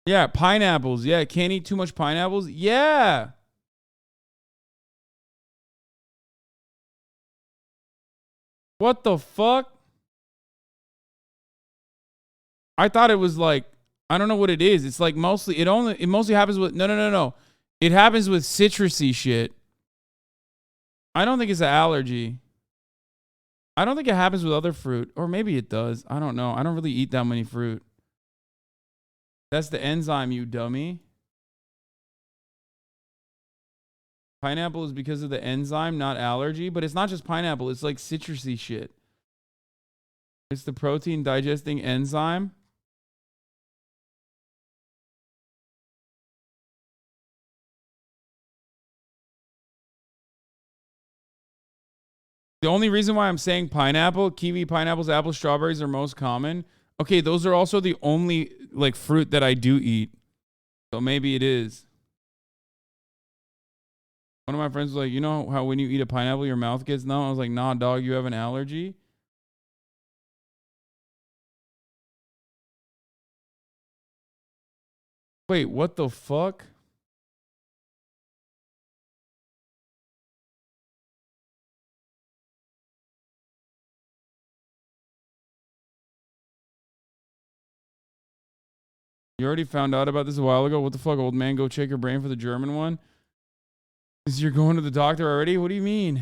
Yeah, pineapples. Yeah, can't eat too much pineapples. Yeah. What the fuck? I thought it was like, I don't know what it is. It's like it mostly happens with, no. It happens with citrusy shit. I don't think it's an allergy. I don't think it happens with other fruit, or maybe it does. I don't know. I don't really eat that many fruit. That's the enzyme, you dummy. Pineapple is because of the enzyme, not allergy, but it's not just pineapple. It's like citrusy shit. It's the protein digesting enzyme. The only reason why I'm saying pineapple, kiwi, pineapples, apples, strawberries are most common. Okay, those are also the only like fruit that I do eat. So maybe it is. One of my friends was like, you know how when you eat a pineapple, your mouth gets numb? I was like, nah, dog, you have an allergy? Wait, what the fuck? You already found out about this a while ago? What the fuck, old man? Go check your brain for the German one? Is you're going to the doctor already? What do you mean?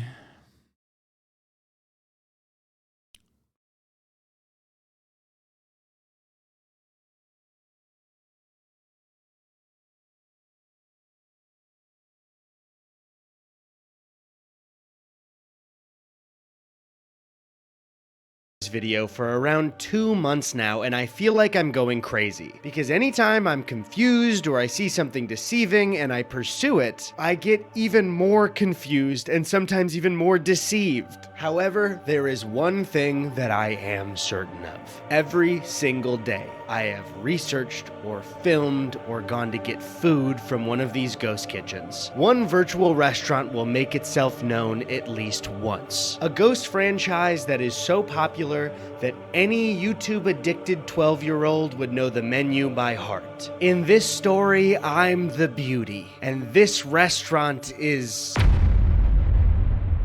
Video for around 2 months now, and I feel like I'm going crazy because anytime I'm confused or I see something deceiving and I pursue it, I get even more confused and sometimes even more deceived. However, there is one thing that I am certain of. Every single day, I have researched or filmed or gone to get food from one of these ghost kitchens. One virtual restaurant will make itself known at least once. A ghost franchise that is so popular that any YouTube addicted 12-year-old would know the menu by heart. In this story, I'm the beauty, and this restaurant is...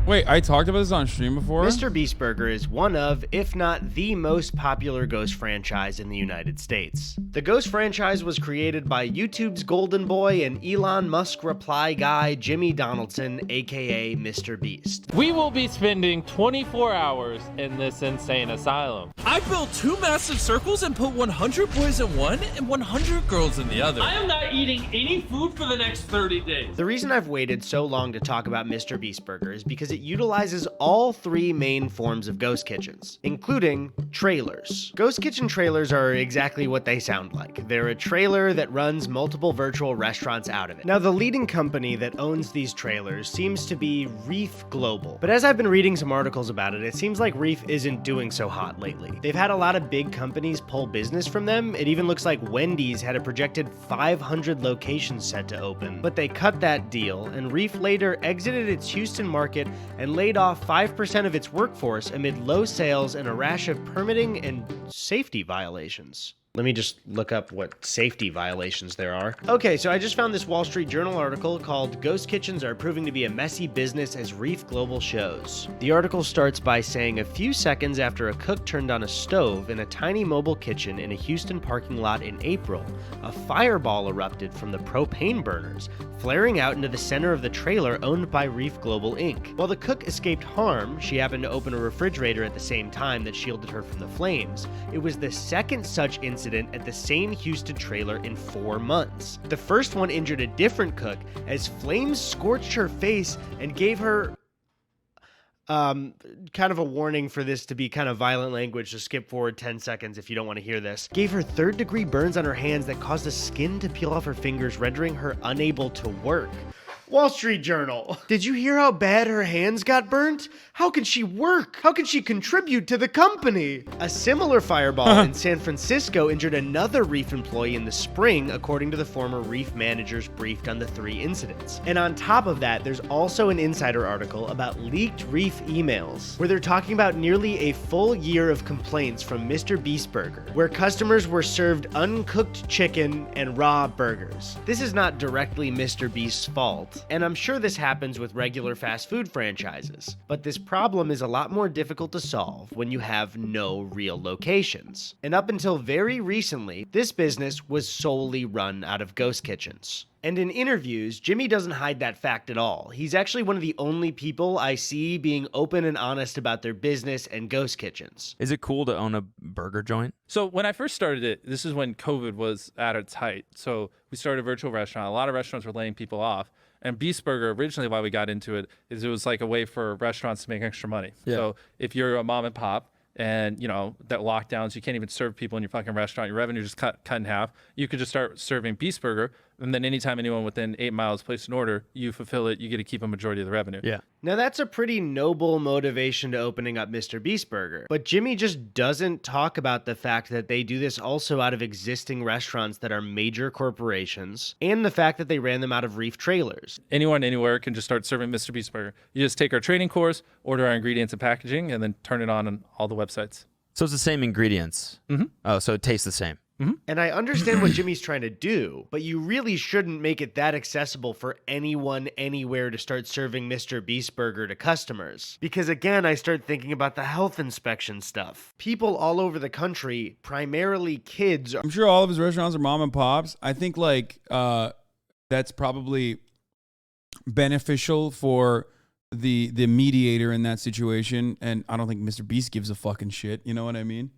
Wait, I talked about this on stream before? Mr. Beast Burger is one of, if not the most popular ghost franchise in the United States. The ghost franchise was created by YouTube's golden boy and Elon Musk reply guy, Jimmy Donaldson, aka Mr. Beast. We will be spending 24 hours in this insane asylum. I built 2 massive circles and put 100 boys in one and 100 girls in the other. I am not eating any food for the next 30 days. The reason I've waited so long to talk about Mr. Beast Burger is because it utilizes all 3 main forms of ghost kitchens, including trailers. Ghost kitchen trailers are exactly what they sound like. They're a trailer that runs multiple virtual restaurants out of it. Now, the leading company that owns these trailers seems to be Reef Global, but as I've been reading some articles about it, it seems like Reef isn't doing so hot lately. They've had a lot of big companies pull business from them. It even looks like Wendy's had a projected 500 locations set to open, but they cut that deal, and Reef later exited its Houston market and laid off 5% of its workforce amid low sales and a rash of permitting and safety violations. Let me just look up what safety violations there are. Okay, so I just found this Wall Street Journal article called "Ghost Kitchens Are Proving to Be a Messy Business as Reef Global Shows." The article starts by saying a few seconds after a cook turned on a stove in a tiny mobile kitchen in a Houston parking lot in April, a fireball erupted from the propane burners, flaring out into the center of the trailer owned by Reef Global Inc. While the cook escaped harm, she happened to open a refrigerator at the same time that shielded her from the flames. It was the second such incident at the same Houston trailer in 4 months. The first one injured a different cook as flames scorched her face and gave her kind of a warning for this to be kind of violent language, so skip forward 10 seconds if you don't want to hear this. Gave her 3rd-degree burns on her hands that caused the skin to peel off her fingers, rendering her unable to work. Wall Street Journal. Did you hear how bad her hands got burnt? How can she work? How can she contribute to the company? A similar fireball in San Francisco injured another Reef employee in the spring, according to the former Reef managers briefed on the 3 incidents. And on top of that, there's also an insider article about leaked Reef emails, where they're talking about nearly a full year of complaints from Mr. Beast Burger, where customers were served uncooked chicken and raw burgers. This is not directly Mr. Beast's fault, and I'm sure this happens with regular fast food franchises, but this problem is a lot more difficult to solve when you have no real locations. And up until very recently, this business was solely run out of ghost kitchens. And in interviews, Jimmy doesn't hide that fact at all. He's actually one of the only people I see being open and honest about their business and ghost kitchens. Is it cool to own a burger joint? So when I first started it, this is when COVID was at its height. So we started a virtual restaurant. A lot of restaurants were laying people off. And Beast Burger, originally why we got into it, is it was like a way for restaurants to make extra money. Yeah. So if you're a mom and pop, and you know that lockdowns, you can't even serve people in your fucking restaurant, your revenue just cut in half, you could just start serving Beast Burger, And then anytime anyone within 8 miles places an order, you fulfill it, you get to keep a majority of the revenue. Yeah. Now that's a pretty noble motivation to opening up Mr. Beast Burger, but Jimmy just doesn't talk about the fact that they do this also out of existing restaurants that are major corporations, and the fact that they ran them out of reef trailers. Anyone, anywhere can just start serving Mr. Beast Burger. You just take our training course, order our ingredients and packaging, and then turn it on all the websites. So it's the same ingredients. Mm-hmm. Oh, so it tastes the same. And I understand what Jimmy's trying to do, but you really shouldn't make it that accessible for anyone anywhere to start serving Mr. Beast Burger to customers. Because again, I start thinking about the health inspection stuff. People all over the country, primarily kids. I'm sure all of his restaurants are mom and pops. I think like that's probably beneficial for the mediator in that situation. And I don't think Mr. Beast gives a fucking shit. You know what I mean?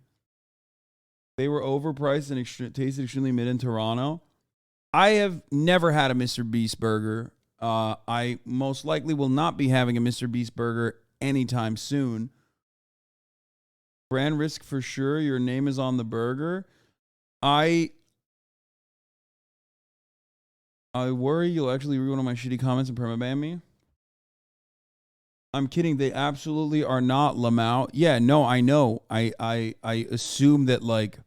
They were overpriced and tasted extremely mid in Toronto. I have never had a Mr. Beast burger. I most likely will not be having a Mr. Beast burger anytime soon. Brand risk for sure. Your name is on the burger. I worry you'll actually read one of my shitty comments and permaban me. I'm kidding. They absolutely are not Lamau. Yeah, no, I know. I assume that like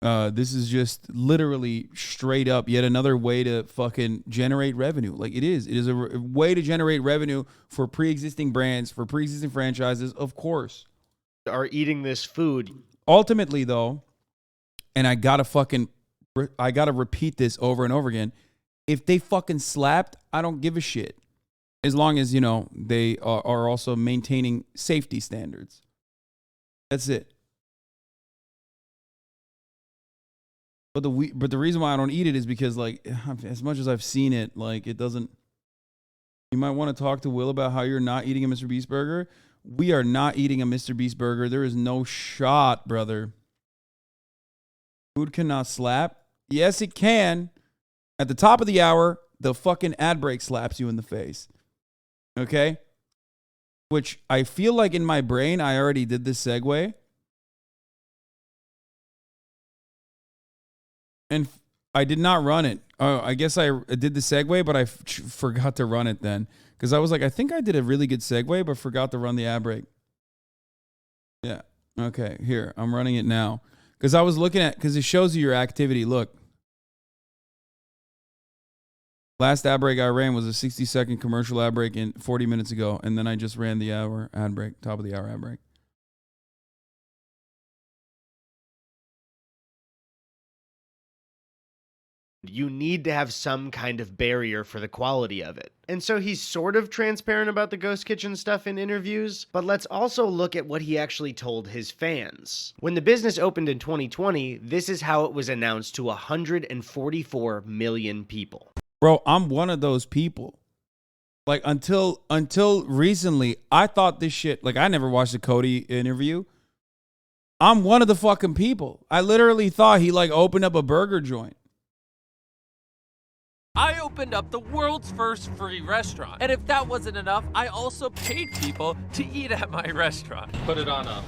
this is just literally straight up yet another way to fucking generate revenue. Like it is. It is a way to generate revenue for pre-existing brands, for pre-existing franchises, of course. Are eating this food. Ultimately, though, and I gotta repeat this over and over again. If they fucking slapped, I don't give a shit. As long as, you know, they are also maintaining safety standards. That's it. But the reason why I don't eat it is because, like, as much as I've seen it, like, it doesn't... You might want to talk to Will about how you're not eating a Mr. Beast burger. We are not eating a Mr. Beast burger. There is no shot, brother. Food cannot slap. Yes, it can. At the top of the hour, the fucking ad break slaps you in the face. Okay? Which I feel like in my brain, I already did this segue. And I did not run it. Oh, I guess I did the segue, but I forgot to run it then. Because I was like, I think I did a really good segue, but forgot to run the ad break. Yeah. Okay, here. I'm running it now. Because I was looking at, because it shows you your activity. Look. Last ad break I ran was a 60-second commercial ad break 40 minutes ago. And then I just ran the hour ad break, top of the hour ad break. You need to have some kind of barrier for the quality of it. And so he's sort of transparent about the Ghost Kitchen stuff in interviews, but let's also look at what he actually told his fans. When the business opened in 2020, this is how it was announced to 144 million people. Bro, I'm one of those people. Like until recently, I thought this shit, like I never watched the Cody interview. I'm one of the fucking people. I literally thought he like opened up a burger joint. I opened up the world's first free restaurant. And if that wasn't enough, I also paid people to eat at my restaurant. Put it on up.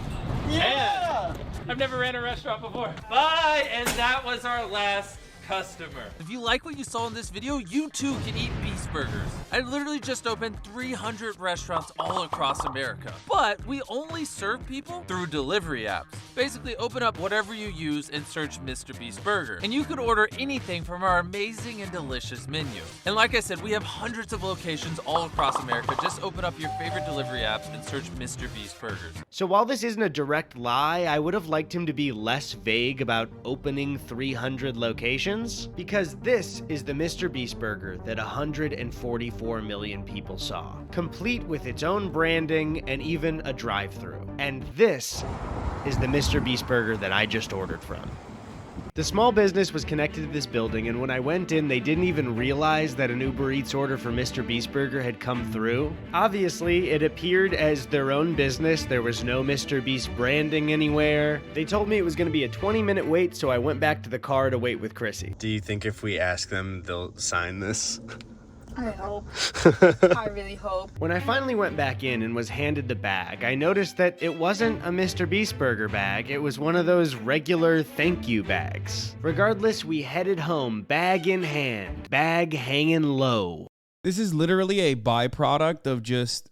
Yeah! I've never ran a restaurant before. Bye! And that was our last customer. If you like what you saw in this video, you too can eat Beast Burgers. I literally just opened 300 restaurants all across America, but we only serve people through delivery apps. Basically, open up whatever you use and search Mr. Beast Burger, and you could order anything from our amazing and delicious menu. And like I said, we have hundreds of locations all across America. Just open up your favorite delivery apps and search Mr. Beast Burgers. So while this isn't a direct lie, I would have liked him to be less vague about opening 300 locations. Because this is the Mr. Beast Burger that 144 million people saw, complete with its own branding and even a drive-thru. And this is the Mr. Beast Burger that I just ordered from. The small business was connected to this building, and when I went in, they didn't even realize that an Uber Eats order for Mr. Beast Burger had come through. Obviously, it appeared as their own business. There was no Mr. Beast branding anywhere. They told me it was going to be a 20-minute wait, so I went back to the car to wait with Chrissy. Do you think if we ask them, they'll sign this? I hope. I really hope. When I finally went back in and was handed the bag, I noticed that it wasn't a Mr. Beast Burger bag, it was one of those regular thank you bags. Regardless, we headed home, bag in hand, bag hanging low. This is literally a byproduct of just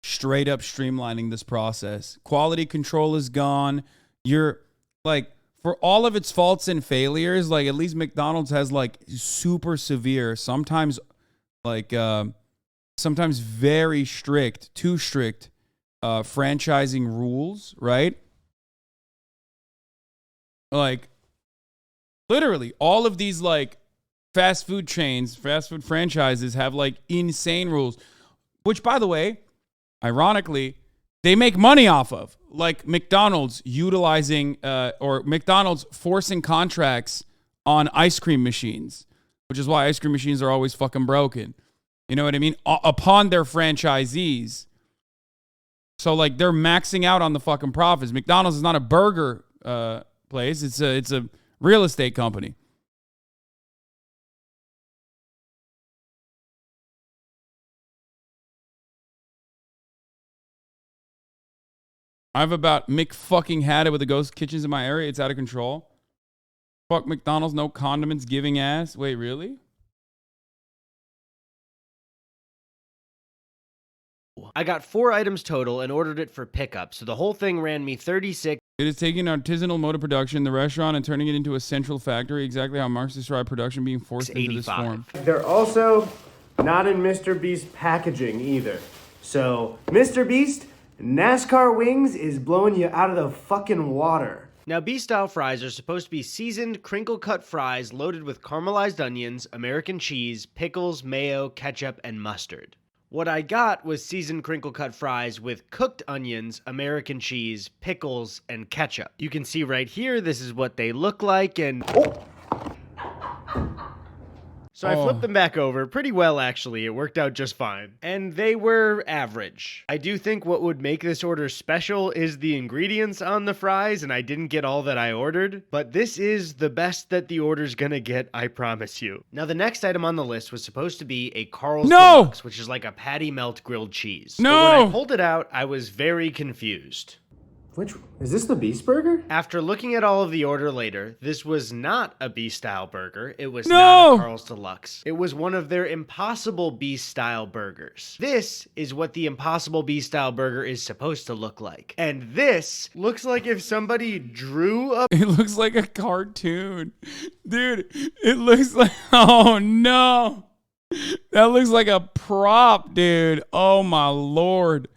straight up streamlining this process. Quality control is gone. You're like, for all of its faults and failures, like at least McDonald's has like super severe, sometimes very strict, too strict franchising rules, right? Like literally all of these like fast food chains, fast food franchises have like insane rules, which by the way, ironically, they make money off of. Like McDonald's utilizing or McDonald's forcing contracts on ice cream machines, which is why ice cream machines are always fucking broken. You know what I mean? Upon their franchisees. So like they're maxing out on the fucking profits. McDonald's is not a burger place. It's a real estate company. I've about fucking had it with the ghost kitchens in my area. It's out of control. Fuck McDonald's, no condiments giving ass. Wait, really? I got 4 items total and ordered it for pickup, so the whole thing ran me $36. It is taking an artisanal mode of production in the restaurant and turning it into a central factory, exactly how Marx described production being forced into this form. They're also not in Mr. Beast packaging either. So, Mr. Beast, NASCAR wings is blowing you out of the fucking water. Now, Beast-style fries are supposed to be seasoned, crinkle-cut fries loaded with caramelized onions, American cheese, pickles, mayo, ketchup, and mustard. What I got was seasoned crinkle-cut fries with cooked onions, American cheese, pickles, and ketchup. You can see right here, this is what they look like, and... So I flipped them back over pretty well, actually. It worked out just fine. And they were average. I do think what would make this order special is the ingredients on the fries, and I didn't get all that I ordered. But this is the best that the order's gonna get, I promise you. Now, the next item on the list was supposed to be a Carl's Deluxe, which is like a patty melt grilled cheese. But when I pulled it out, I was very confused. Which, is this the Beast Burger? After looking at all of the order later, this was not a Beast-style burger. It was not a Carl's Deluxe. It was one of their Impossible Beast-style burgers. This is what the Impossible Beast-style burger is supposed to look like. And this looks like if somebody drew a... It looks like a cartoon. Dude, it looks like... Oh, no. That looks like a prop, dude. Oh, my Lord.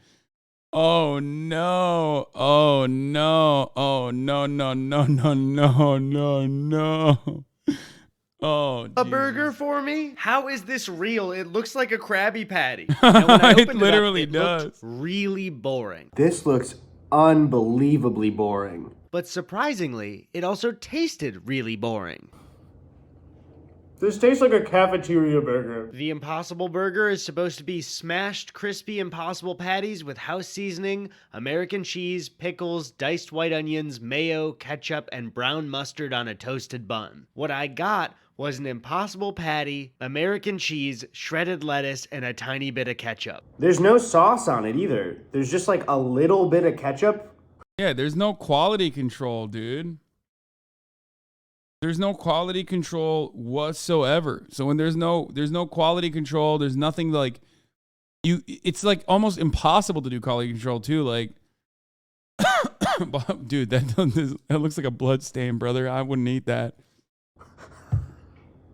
Oh no, oh no, oh no, no, no, no, no, no, no. Oh, a burger for me? How is this real? It looks like a Krabby Patty. Now, when I opened it literally does. Looked really boring. This looks unbelievably boring. But surprisingly, it also tasted really boring. This tastes like a cafeteria burger. The Impossible Burger is supposed to be smashed, crispy Impossible patties with house seasoning, American cheese, pickles, diced white onions, mayo, ketchup, and brown mustard on a toasted bun. What I got was an Impossible patty, American cheese, shredded lettuce, and a tiny bit of ketchup. There's no sauce on it either. There's just like a little bit of ketchup. Yeah, there's no quality control, dude. There's no quality control whatsoever. So when there's no quality control, there's nothing like it's like almost impossible to do quality control too. Like, dude, that looks like a blood stain, brother. I wouldn't eat that.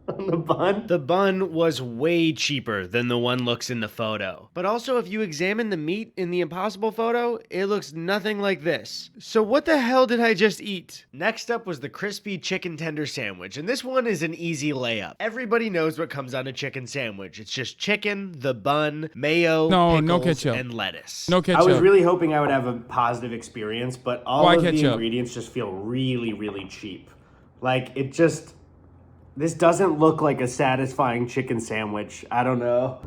On the bun? The bun was way cheaper than the one looks in the photo. But also, if you examine the meat in the Impossible photo, it looks nothing like this. So what the hell did I just eat? Next up was the crispy chicken tender sandwich, and this one is an easy layup. Everybody knows what comes on a chicken sandwich. It's just chicken, the bun, mayo, pickles, no ketchup, and lettuce. No ketchup. I was really hoping I would have a positive experience, but all of the ingredients just feel really, really cheap. Like, it just... This doesn't look like a satisfying chicken sandwich. I don't know.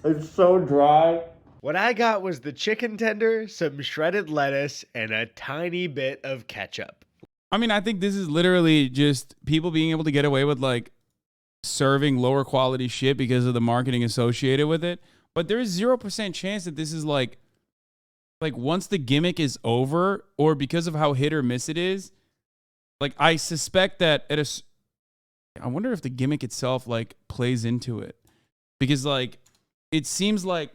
It's so dry. What I got was the chicken tender, some shredded lettuce, and a tiny bit of ketchup. I mean, I think this is literally just people being able to get away with like serving lower quality shit because of the marketing associated with it. But there is 0% chance that this is like once the gimmick is over, or because of how hit or miss it is, like I suspect that I wonder if the gimmick itself like plays into it, because like it seems like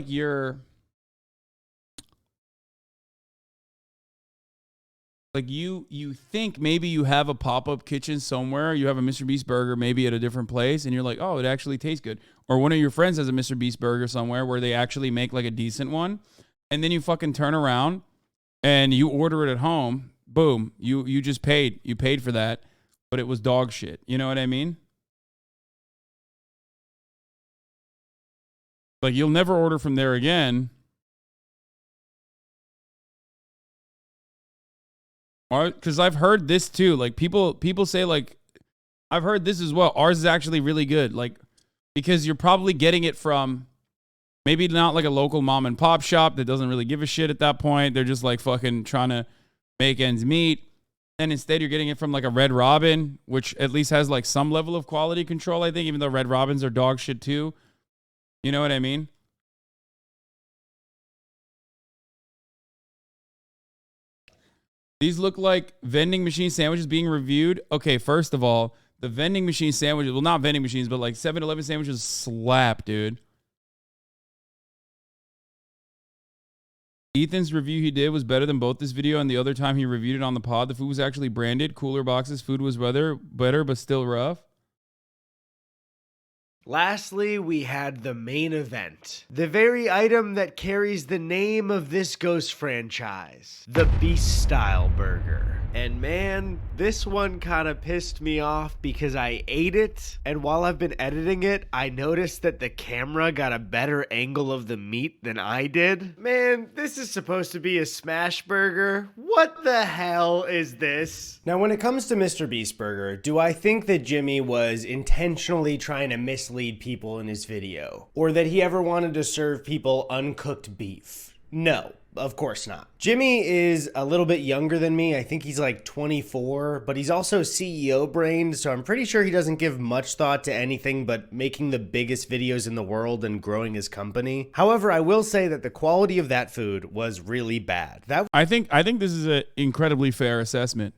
you're like you think maybe you have a pop-up kitchen somewhere, you have a Mr. Beast burger maybe at a different place, and you're like, oh, it actually tastes good. Or one of your friends has a Mr. Beast burger somewhere where they actually make like a decent one, and then you fucking turn around and you order it at home. Boom, you just paid. You paid for that, but it was dog shit. You know what I mean? Like you'll never order from there again. Because I've heard this too. Like people say like, I've heard this as well. Ours is actually really good. Like, because you're probably getting it from maybe not like a local mom and pop shop that doesn't really give a shit at that point. They're just like fucking trying to make ends meet. And instead you're getting it from like a Red Robin, which at least has like some level of quality control, I think, even though Red Robins are dog shit too. You know what I mean? These look like vending machine sandwiches being reviewed. Okay, first of all, the vending machine sandwiches, well, not vending machines, but like 7-Eleven sandwiches slap, dude. Ethan's review he did was better than both this video and the other time he reviewed it on the pod. The food was actually branded, cooler boxes. Food was better, but still rough. Lastly, we had the main event. The very item that carries the name of this Ghost franchise. The Beast Style Burger. And man, this one kind of pissed me off because I ate it, and while I've been editing it, I noticed that the camera got a better angle of the meat than I did. Man, this is supposed to be a smash burger. What the hell is this? Now, when it comes to Mr. Beast Burger, do I think that Jimmy was intentionally trying to mislead people in his video? Or that he ever wanted to serve people uncooked beef? No. Of course not. Jimmy is a little bit younger than me. I think he's like 24, but he's also CEO brained, so I'm pretty sure he doesn't give much thought to anything but making the biggest videos in the world and growing his company. However, I will say that the quality of that food was really bad. I think this is an incredibly fair assessment.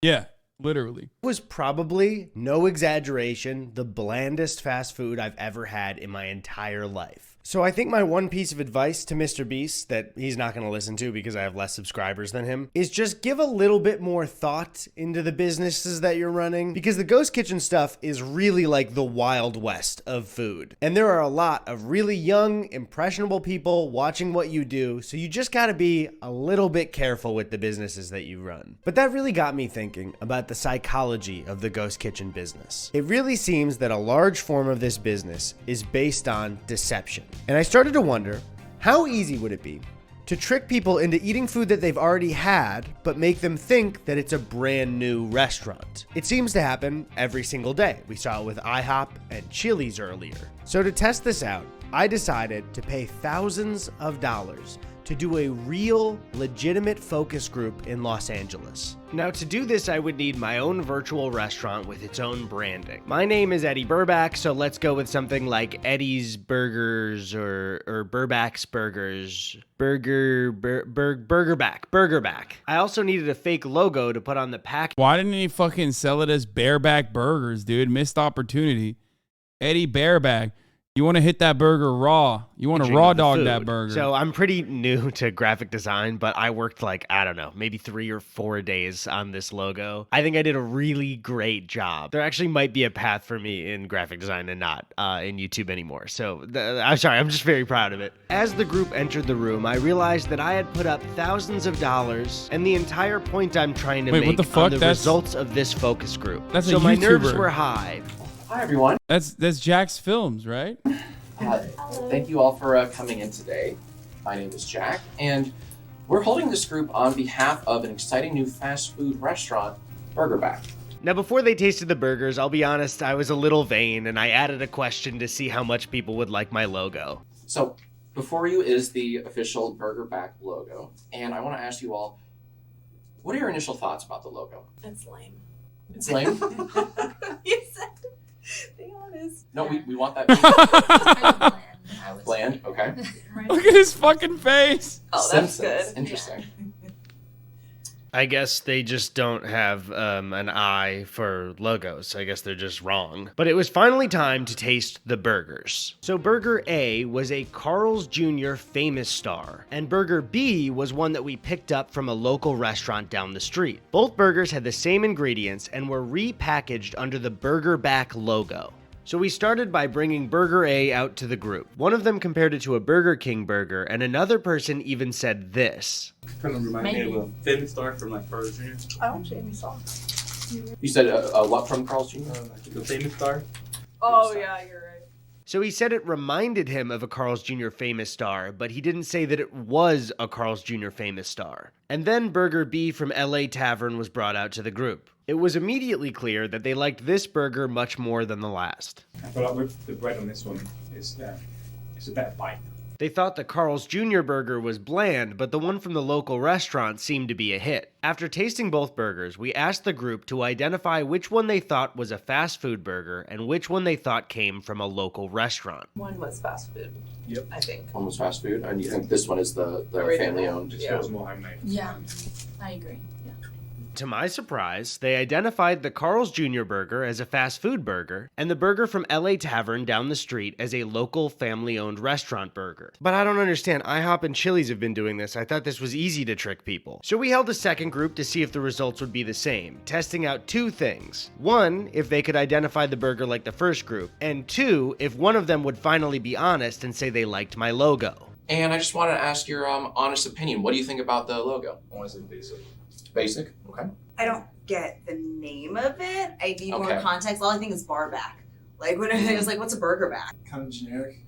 Yeah, literally. Was probably, no exaggeration, the blandest fast food I've ever had in my entire life. So I think my one piece of advice to Mr. Beast that he's not going to listen to because I have less subscribers than him is just give a little bit more thought into the businesses that you're running, because the Ghost Kitchen stuff is really like the Wild West of food. And there are a lot of really young, impressionable people watching what you do, so you just got to be a little bit careful with the businesses that you run. But that really got me thinking about the psychology of the Ghost Kitchen business. It really seems that a large form of this business is based on deception. And I started to wonder, how easy would it be to trick people into eating food that they've already had, but make them think that it's a brand new restaurant? It seems to happen every single day. We saw it with IHOP and Chili's earlier. So to test this out, I decided to pay thousands of dollars to do a real, legitimate focus group in Los Angeles. Now, to do this, I would need my own virtual restaurant with its own branding. My name is Eddy Burback, so let's go with something like Eddy's Burgers or Burback's Burgers. Burgerback. I also needed a fake logo to put on the pack. Why didn't he fucking sell it as Bareback Burgers, dude? Missed opportunity. Eddy Bareback. You want to hit that burger raw. You want to raw dog that burger. So I'm pretty new to graphic design, but I worked like, I don't know, maybe 3 or 4 days on this logo. I think I did a really great job. There actually might be a path for me in graphic design and not in YouTube anymore. So I'm sorry, I'm just very proud of it. As the group entered the room, I realized that I had put up thousands of dollars, and the entire point I'm trying to make on the results of this focus group. That's so a my YouTuber. nerves were high. Hi, everyone. That's Jack's Films, right? Thank you all for coming in today. My name is Jack, and we're holding this group on behalf of an exciting new fast food restaurant, Burback. Now, before they tasted the burgers, I'll be honest, I was a little vain and I added a question to see how much people would like my logo. So, before you is the official Burback logo, and I want to ask you all, what are your initial thoughts about the logo? It's lame. It's lame? You said, be honest. No, we want that. Bland, okay. Look at his fucking face. Oh, that's Simpsons. good. Interesting. I guess they just don't have an eye for logos. I guess they're just wrong. But it was finally time to taste the burgers. So Burger A was a Carl's Jr. Famous Star, and Burger B was one that we picked up from a local restaurant down the street. Both burgers had the same ingredients and were repackaged under the Burback logo. So we started by bringing Burger A out to the group. One of them compared it to a Burger King burger, and another person even said this. Kind of reminds me of a Famous Star from like Carl's Jr. I don't see any sauce. You said what from Carl's Jr.? The Famous Star. Oh, yeah, you're right. So he said it reminded him of a Carl's Jr. Famous Star, but he didn't say that it was a Carl's Jr. Famous Star. And then Burger B from LA Tavern was brought out to the group. It was immediately clear that they liked this burger much more than the last. I feel like with the bread on this one, it's a better bite. They thought the Carl's Jr. burger was bland, but the one from the local restaurant seemed to be a hit. After tasting both burgers, we asked the group to identify which one they thought was a fast food burger and which one they thought came from a local restaurant. One was fast food. Yep. I think. One was fast food, and you think this one is the family owned? It feels more homemade. Yeah, I agree. Yeah. To my surprise, they identified the Carl's Jr. burger as a fast food burger and the burger from LA Tavern down the street as a local family-owned restaurant burger. But I don't understand. IHOP and Chili's have been doing this. I thought this was easy to trick people. So we held a second group to see if the results would be the same, testing out two things. One, if they could identify the burger like the first group, and two, if one of them would finally be honest and say they liked my logo. And I just wanted to ask your honest opinion. What do you think about the logo? Honestly, basic. Basic? Okay. I don't get the name of it. I need more Okay. context. All I think is Burback. Like when it was like, what's a burger back? Kind of generic.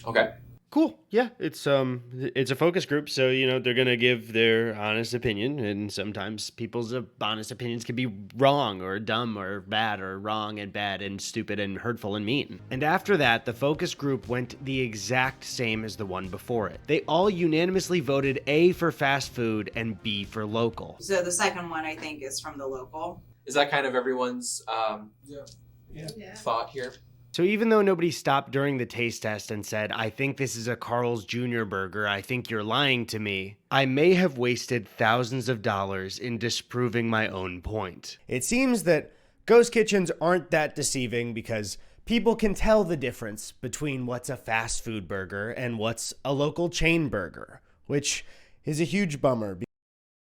Okay. Cool. Yeah, it's a focus group, so they're gonna give their honest opinion, and sometimes people's honest opinions can be wrong or dumb or bad or wrong and bad and stupid and hurtful and mean. And after that, the focus group went the exact same as the one before it. They all unanimously voted A for fast food and B for local. So the second one I think is from the local. Is that kind of everyone's thought here? So even though nobody stopped during the taste test and said, I think this is a Carl's Jr. burger, I think you're lying to me, I may have wasted thousands of dollars in disproving my own point. It seems that ghost kitchens aren't that deceiving because people can tell the difference between what's a fast food burger and what's a local chain burger, which is a huge bummer.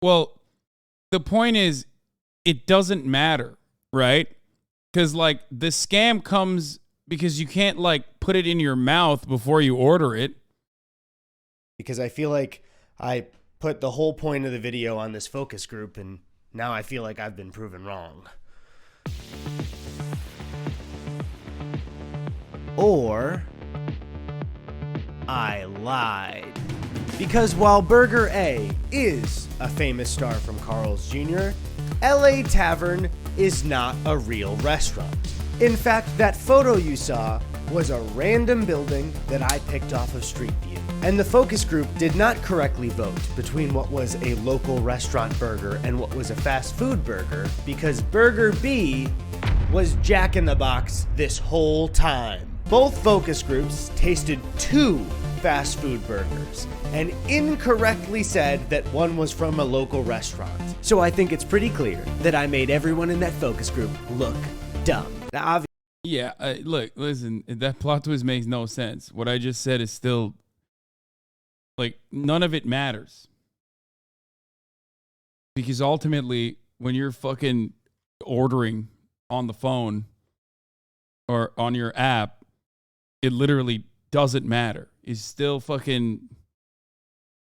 Well, the point is, it doesn't matter, right? Because, like, the scam comes because you can't, like, put it in your mouth before you order it. Because I feel like I put the whole point of the video on this focus group, and now I feel like I've been proven wrong. Or I lied. Because while Burger A is a famous star from Carl's Jr., LA Tavern is not a real restaurant. In fact, that photo you saw was a random building that I picked off of Street View. And the focus group did not correctly vote between what was a local restaurant burger and what was a fast food burger because Burger B was Jack in the Box this whole time. Both focus groups tasted two fast food burgers and incorrectly said that one was from a local restaurant. So I think it's pretty clear that I made everyone in that focus group look dumb. Now, yeah, look, listen, that plot twist makes no sense. What I just said is still, like, none of it matters. Because ultimately, when you're fucking ordering on the phone or on your app, it literally doesn't matter. It's still fucking,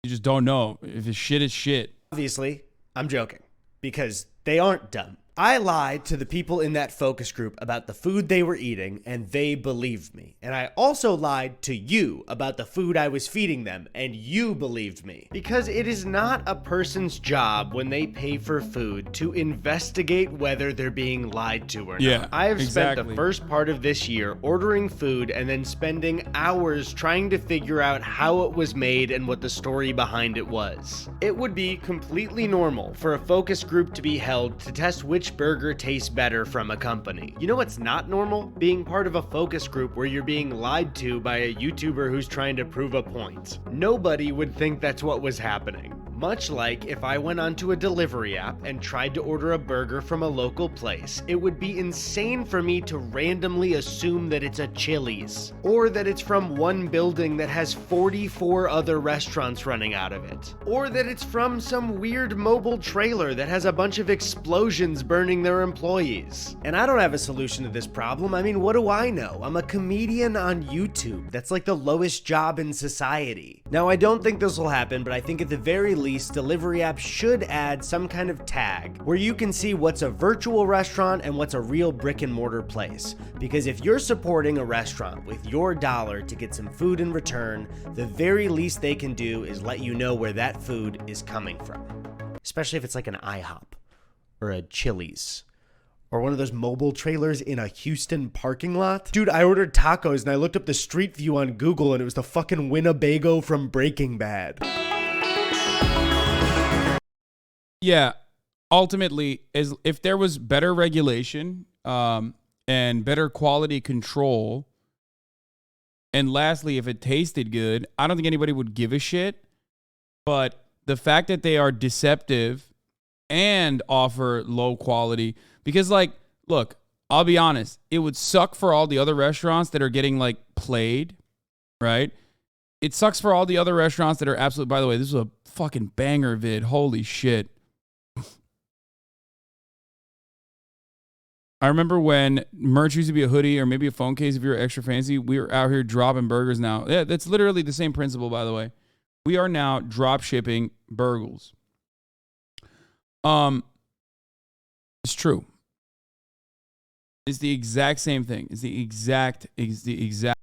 you just don't know. If it's shit, it's shit. Obviously, I'm joking because they aren't dumb. I lied to the people in that focus group about the food they were eating, and they believed me. And I also lied to you about the food I was feeding them, and you believed me. Because it is not a person's job when they pay for food to investigate whether they're being lied to or not. I have spent the first part of this year ordering food and then spending hours trying to figure out how it was made and what the story behind it was. It would be completely normal for a focus group to be held to test which burger tastes better from a company. You know what's not normal? Being part of a focus group where you're being lied to by a YouTuber who's trying to prove a point. Nobody would think that's what was happening. Much like if I went onto a delivery app and tried to order a burger from a local place, it would be insane for me to randomly assume that it's a Chili's, or that it's from one building that has 44 other restaurants running out of it, or that it's from some weird mobile trailer that has a bunch of explosions burning their employees. And I don't have a solution to this problem. I mean, what do I know? I'm a comedian on YouTube. That's like the lowest job in society. Now, I don't think this will happen, but I think at the very least, delivery apps should add some kind of tag where you can see what's a virtual restaurant and what's a real brick and mortar place. Because if you're supporting a restaurant with your dollar to get some food in return, the very least they can do is let you know where that food is coming from. Especially if it's like an IHOP or a Chili's or one of those mobile trailers in a Houston parking lot. Dude, I ordered tacos and I looked up the street view on Google and it was the fucking Winnebago from Breaking Bad. Yeah, ultimately, if there was better regulation and better quality control, and lastly, if it tasted good, I don't think anybody would give a shit. But the fact that they are deceptive and offer low quality, because like, look, I'll be honest, it would suck for all the other restaurants that are getting like played, right? It sucks for all the other restaurants that are absolutely, by the way, this is a fucking banger vid. Holy shit. I remember when merch used to be a hoodie or maybe a phone case if you were extra fancy. We are out here dropping burgers now. Yeah, that's literally the same principle, by the way. We are now drop shipping burgers. It's true. It's the exact same thing. It's the exact